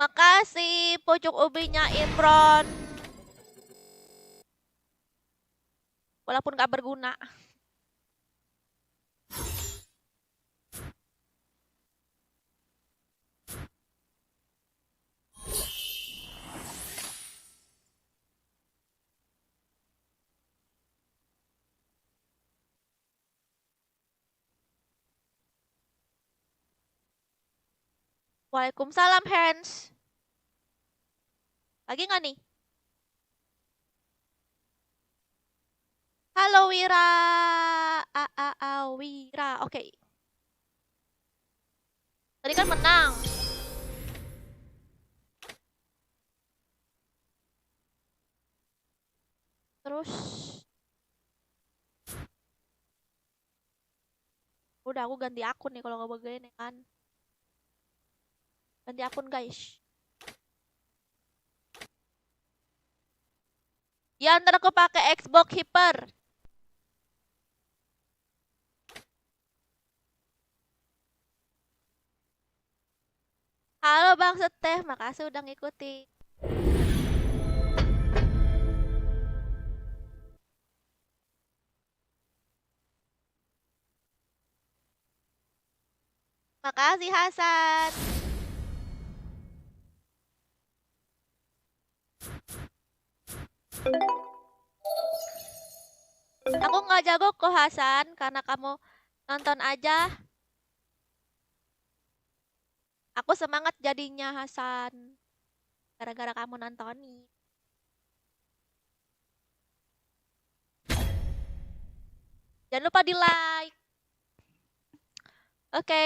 Makasih pucuk ubinya Imron. Walaupun gak berguna. Waalaikumsalam Hans. Lagi nggak nih? Halo Wira. Wira. Oke. Tadi kan menang. Terus udah aku ganti akun nih kalau nggak begini kan. Ganti akun guys. Ya ntar aku pakai Xbox Hyper. Halo Bang Seteh, makasih udah ngikuti. Makasih Hasan. Aku nggak jago kok Hasan, karena kamu nonton aja. Aku semangat jadinya Hasan, gara-gara kamu nontonin. Jangan lupa di like. Oke,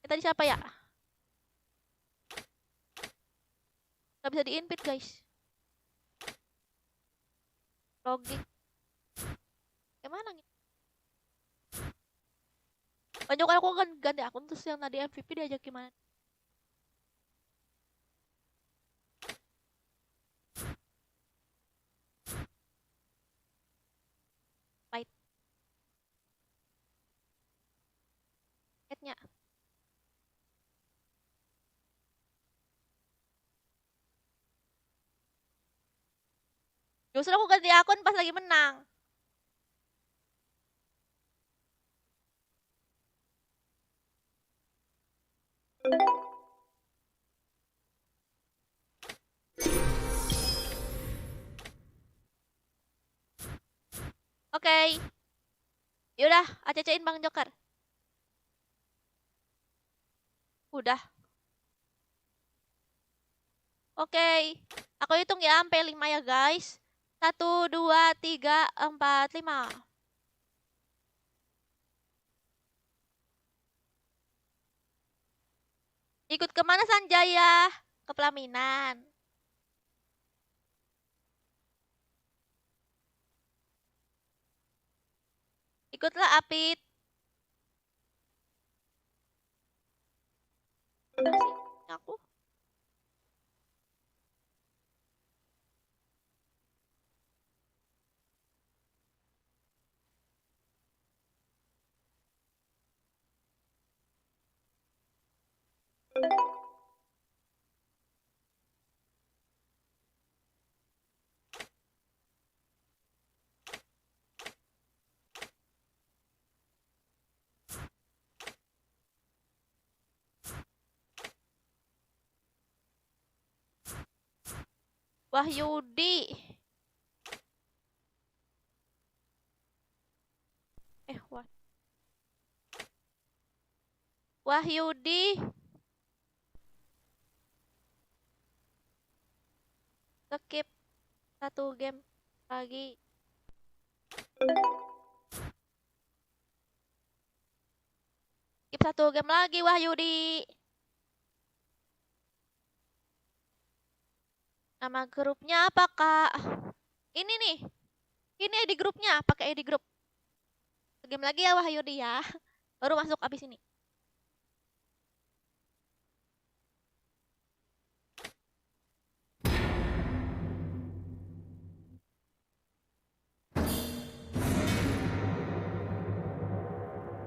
kita di siapa ya? Gak bisa di-invite guys. Logik. Gimana nih? Banyak aku kan ganti akun terus yang tadi MVP diajak gimana? grupnya. Justru aku ganti akun pas lagi menang. Oke. Yaudah, ACC-in Bang Joker. Udah. Oke. Aku hitung ya sampai 5 ya, guys. 1, 2, 3, 4, 5. Ikut kemana Sanjaya? Ke pelaminan. Ikutlah Apit. Mana sih aku? Wahyudi. Wah. Wahyudi. Skip 1 game lagi. Skip 1 game lagi Wahyudi. Nama grupnya apa, Kak? Ini nih. Ini ID grupnya, pakai ID grup. Game lagi ya Wahyudi ya. Baru masuk abis ini.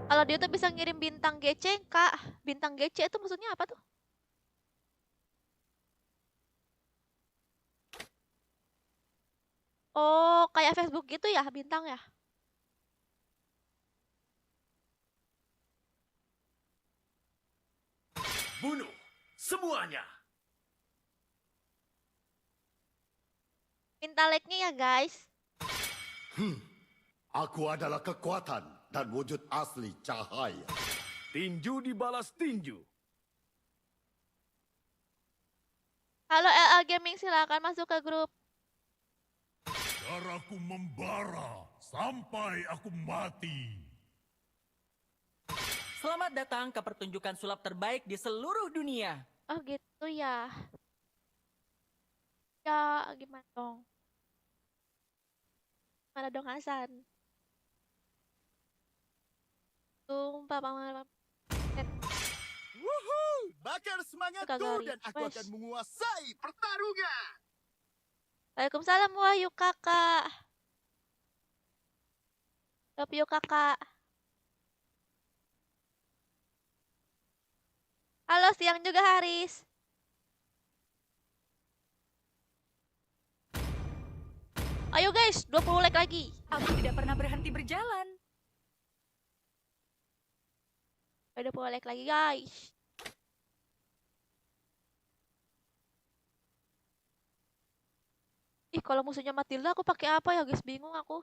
Kalau dia tuh bisa ngirim bintang GC, Kak. Bintang GC itu maksudnya apa tuh? Oh, kayak Facebook gitu ya, bintang ya? Bunuh semuanya. Minta like-nya ya, guys. Aku adalah kekuatan dan wujud asli cahaya. Tinju dibalas tinju. Halo LL Gaming, silakan masuk ke grup. Darahku membara sampai aku mati. Selamat datang ke pertunjukan sulap terbaik di seluruh dunia. Oh gitu ya. Ya, gimana dong? Gimana dong Hasan? Sumpah, Paman. Wuhuu, bakar semangatku Kagak dan aku request. akan menguasai pertarungan. Waalaikumsalam Wahyu kakak. Love you kakak. Halo siang juga Haris. Ayo guys, 20 like lagi. Aku tidak pernah berhenti berjalan. Ayo 20 like lagi guys. Ih, kalau musuhnya Matilda aku pakai apa ya guys? Bingung aku.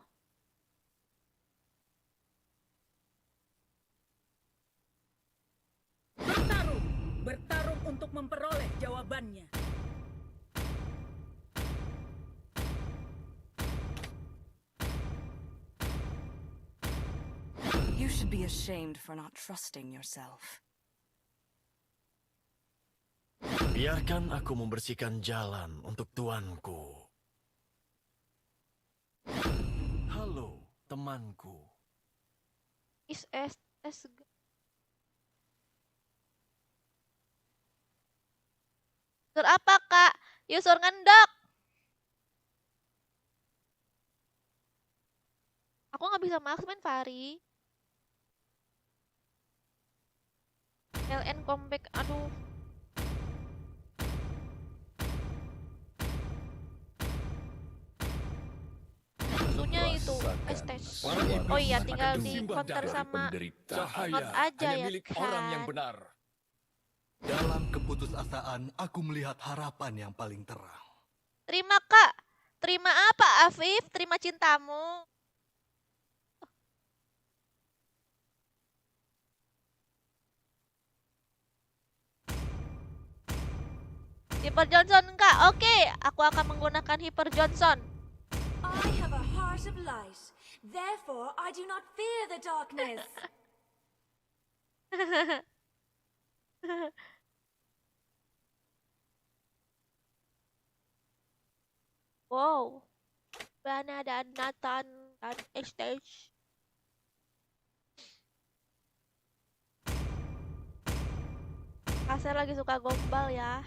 Bertarung untuk memperoleh jawabannya. You should be ashamed for not trusting yourself. Biarkan aku membersihkan jalan untuk tuanku. Halo, temanku. S. Sur apa kak? Yusur ngendok. Aku nggak bisa maksud main Fari. LN comeback, aduh. Musuhnya itu Estes. Oh iya, tinggal di counter sama Not aja hanya ya milik orang yang kan. benar. Dalam keputusasaan, aku melihat harapan yang paling terang. Terima Kak. Terima apa Afif? Terima cintamu. Hyper Johnson Kak. Oke, aku akan menggunakan Hyper Johnson. I have a heart of light. Therefore, I do not fear the darkness. Wow. Bana dan Nathan dan Estes. Kasar lagi suka gombal ya.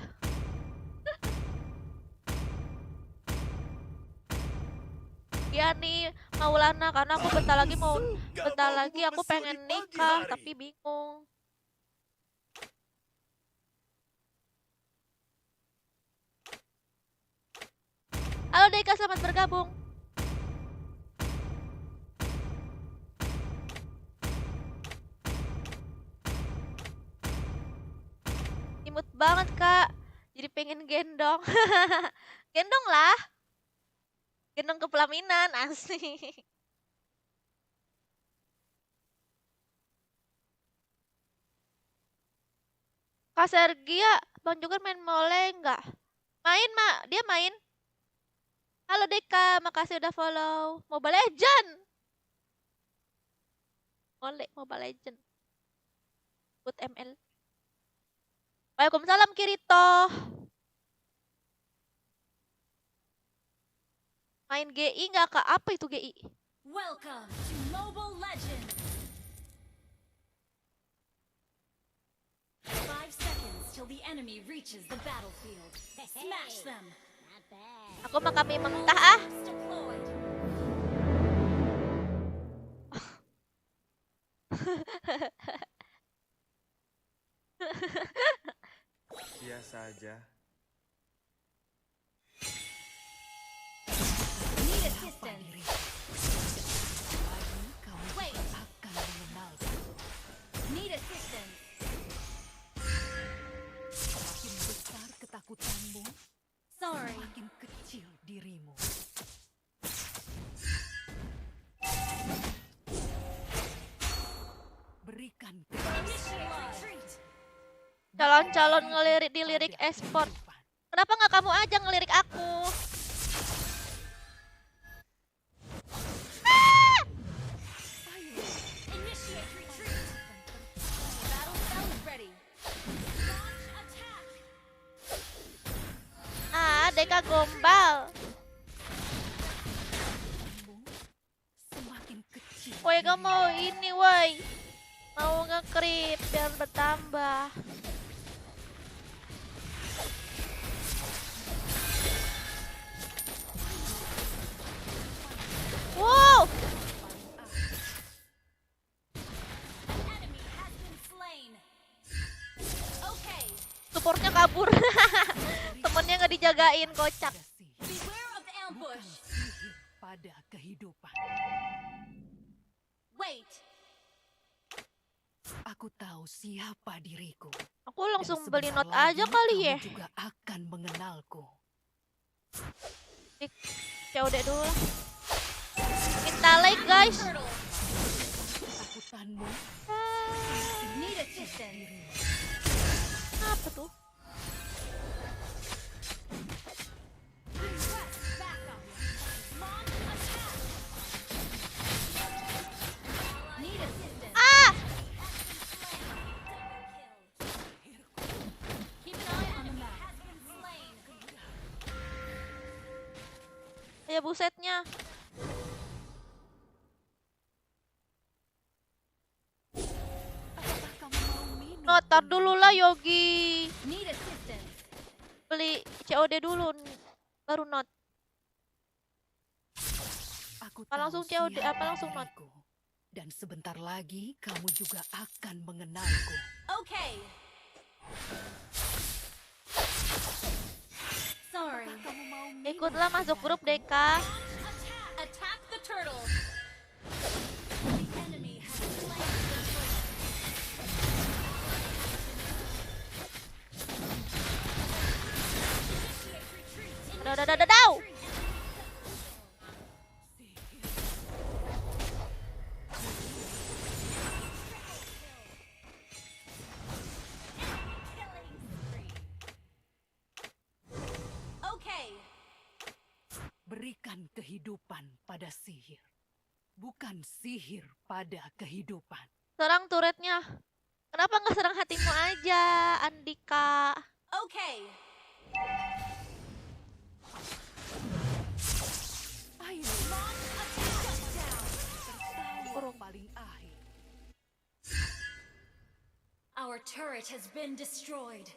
Iya nih Maulana, karena aku bentar lagi aku pengen nikah tapi bingung. Halo Deka, selamat bergabung. Imut banget Kak. Jadi pengen gendong. Gendong lah. Gendong ke pelaminan, asik. Kak Sergia, Bang Joker main mole nggak? Main, Mak. Dia main. Halo Deka, makasih udah follow. Mobile Legend. Mobile Legend. Good ML. Waalaikumsalam Kirito. Main GI nggak Kak? Apa itu GI? Welcome to Mobile Legends. 5 seconds till the enemy reaches the battlefield. Smash them. Aku mah kami mentah ah. Deployed. Biasa aja. Need assistance. Wait. Need assistance. Semakin besar ketakutanmu, Sorry. semakin kecil dirimu. Berikan Retreat. Calon-calon ngelirik di lirik esport. Kenapa nggak kamu aja ngelirik aku? Initiate retreat. Battle cell is ready. Launch attack. Deka gombal. semakin kecil. Woi, kamu mau ini, woi. Mau nge-creep biar bertambah. Wow, An enemy has been slain. Okay. supportnya kabur. Temennya nggak dijagain, kocak. Beware of ambush. Sihir pada kehidupan. Wait. Aku tahu siapa diriku. Aku langsung Dan beli sebentar not aja lagi kali kamu ya. juga akan mengenalku. COD dulu. Kita like guys. Ketakutanmu Need assistance. Apa tuh? Request backup. Launch attack. Need assistance. Ah! Keep an eye on the map. Has been slain. Ya busetnya. apakah kamu mau minum? Notar dulu lah Yogi. Need assistance. Beli COD dulu baru not. Aku Apa langsung tahu COD, siapa apa langsung not? diriku. Dan sebentar lagi kamu juga akan mengenalku. Okay. Sorry. Kamu mau Ikutlah masuk grup Deka. Attack the turtle. The enemy has slain the turtle. Daw. Okay. Berikan kehidupan pada sihir, bukan sihir pada kehidupan. Serang turretnya. Kenapa nggak serang hatimu aja, Andika? Okay. Ayo, tertawa paling akhir. Our turret has been destroyed.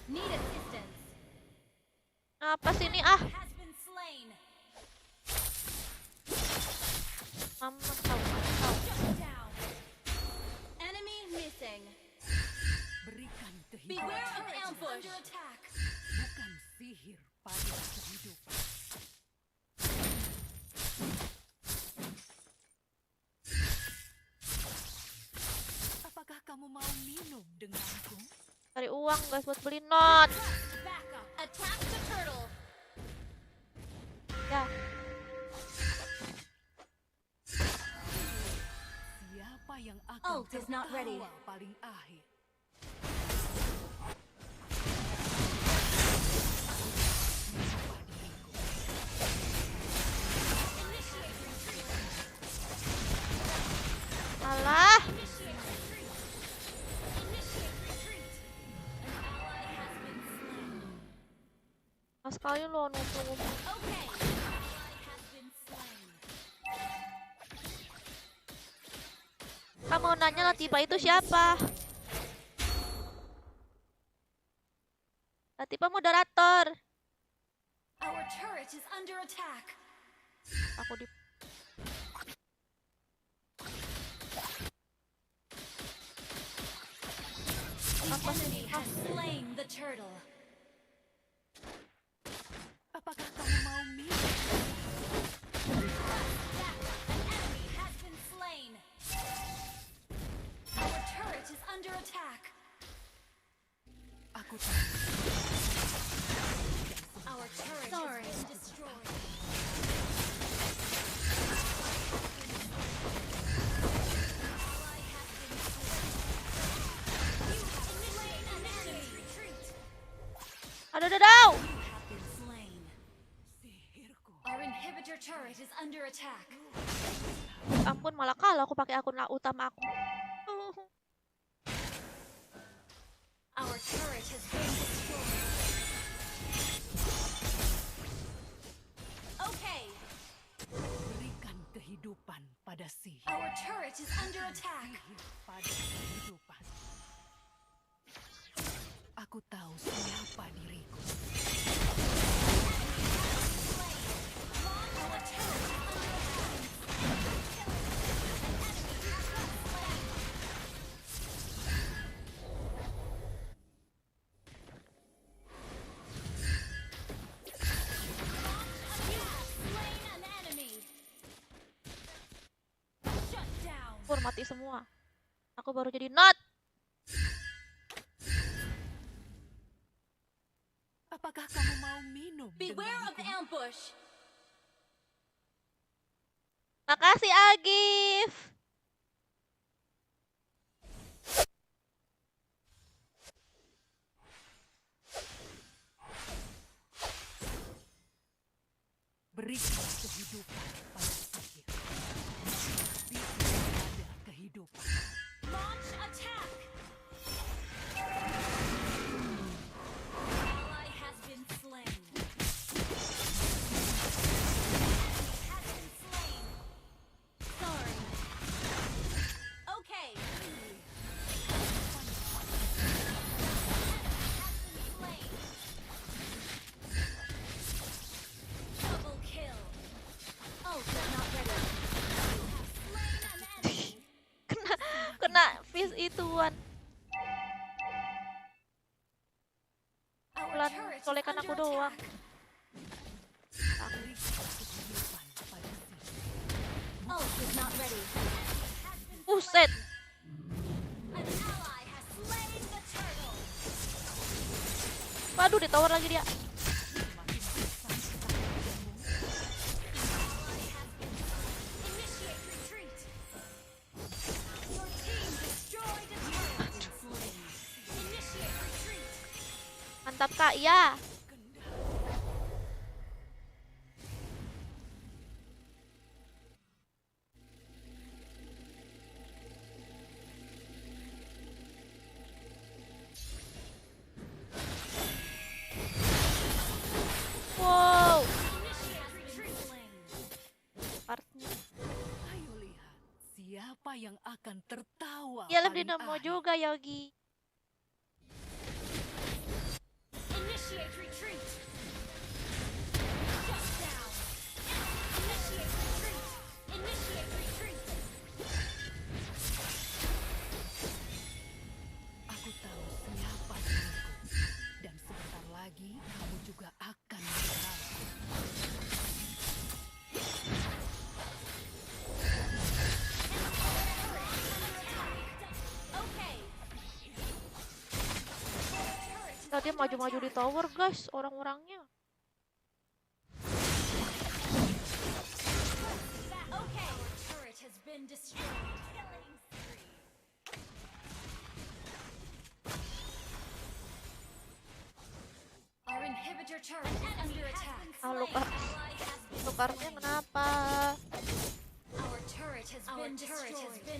Need assistance. Apa sih ini ah? Has been slain. Mama tahu. Shut down. Enemy missing. Berikan Beware kehidupan, of ambush. Under attack. bukan sihir pada kehidupan. Apakah kamu mau minum denganku? Cari uang guys buat beli not. Back up. Attack the turtle. Ya, Siapa yang akan Ult is not ready. tertawa paling akhir? alah. Initiate retreat. Initiate retreat. An ally has been slain. Mas sekali lo nunggu. Okay. An ally has been slain. Kamu nanya Latifa itu siapa? Latifa moderator. Our turret is under attack. Aku di The enemy has slain the turtle. Apakah kamu mau minum? An enemy has been slain. Our turret is under attack. Aku tahu. Our turret has been destroyed. Ally has been slain. You have slain an enemy. Retreat. Aduh, daw. You have been slain. Sihirku. Our inhibitor turret is under attack. Ampun malah kalah aku pakai akun utama aku. Our turret has been destroyed. Okay. Berikan kehidupan pada sihir. Our turret is under attack. Sihir pada kehidupan. Aku tahu siapa diriku. Our turret is under attack. You have slain an enemy. Shut down. Pur mati semua. Aku baru jadi not. Apakah kamu mau minum? Beware of denganku? ambush. Makasih Agif. Berikan kehidupan pada sihir. Sihir pada kehidupan. Launch attack. Ally has been slain. Enemy has been slain. Sorry. Please ituan. Our Pelan turret is colekan aku under doang. attack. Ult is not ready. Buset. An ally has slain the turtle. Waduh, di tower lagi dia. Initiate retreat. Your team destroyed a turret. Initiate retreat. Mantap Kak, ya. Wow. Initiate retreat. Partnya. Ayo lihat siapa yang akan tertawa Dia lebih paling nemu akhir. juga Yogi. Initiate retreat. Shut down. Initiate retreat. Initiate retreat. Aku tahu siapa diriku. Dan sebentar lagi kamu juga akan mengenalku. Okay. Nah, dia maju-maju di tower guys, orang-orangnya. Okay. Our turret has been destroyed. Killing spree. Our inhibitor turret is under attack. Ah, luka. Lukarnya kenapa? Our turret has been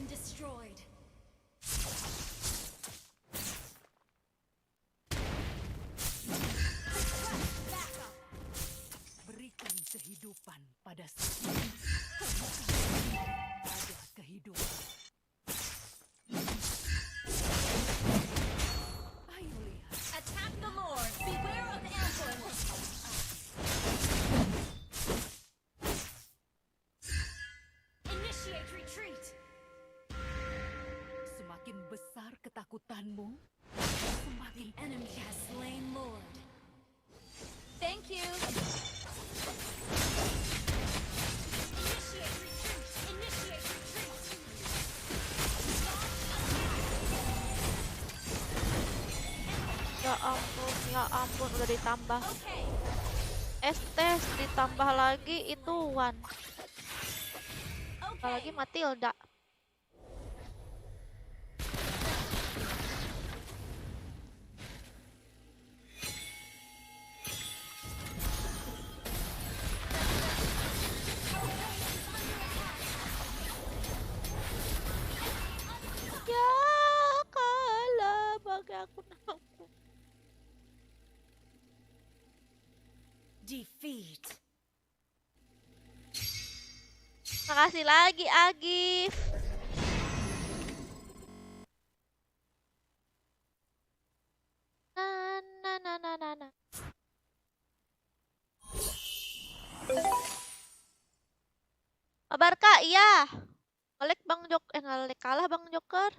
destroyed. Berikan kehidupan pada sihir. Temukan pada kehidupan. Ayo lihat. Attack the Lord. Beware of ambush. Initiate retreat. Semakin besar ketakutanmu, semakin Enemy has slain Lord. Thank you. Initiate retreat. Initiate retreat. Ya ampun, udah ditambah. Okay. Estes ditambah lagi itu one. Apalagi Okay. Matilda. Ya kalah bagi aku nangku. Defeat. Makasih lagi Agif. Na. Kabar Kak, iya. Ngelek Bang Jok, ngelek kalah Bang Joker.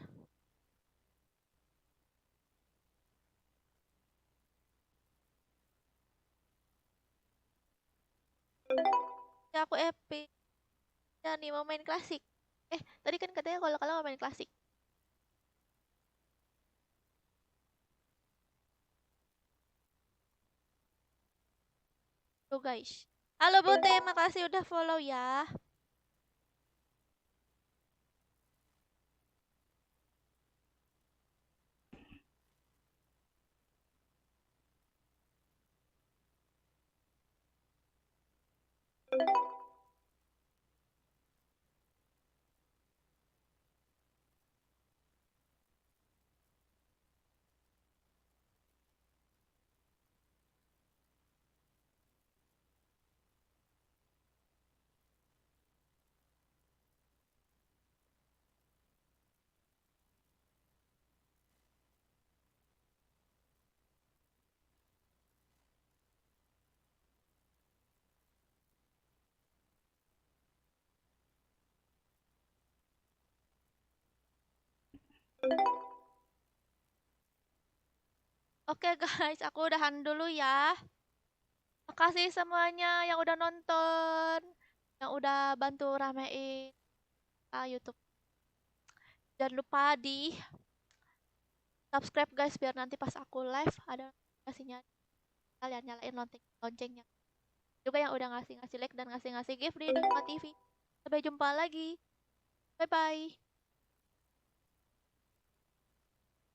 Ya aku epic. Ya nih mau main klasik. Tadi kan katanya kalau kalian mau main klasik. Tuh guys. Halo Bote, makasih udah follow ya. Oke guys, aku udahan dulu ya. Makasih semuanya yang udah nonton, yang udah bantu ramein YouTube. Jangan lupa di subscribe guys biar nanti pas aku live ada notifikasinya. Kalian nyalain loncengnya. Juga yang udah ngasih like dan ngasih gift di Dogma TV. Sampai jumpa lagi. Bye bye.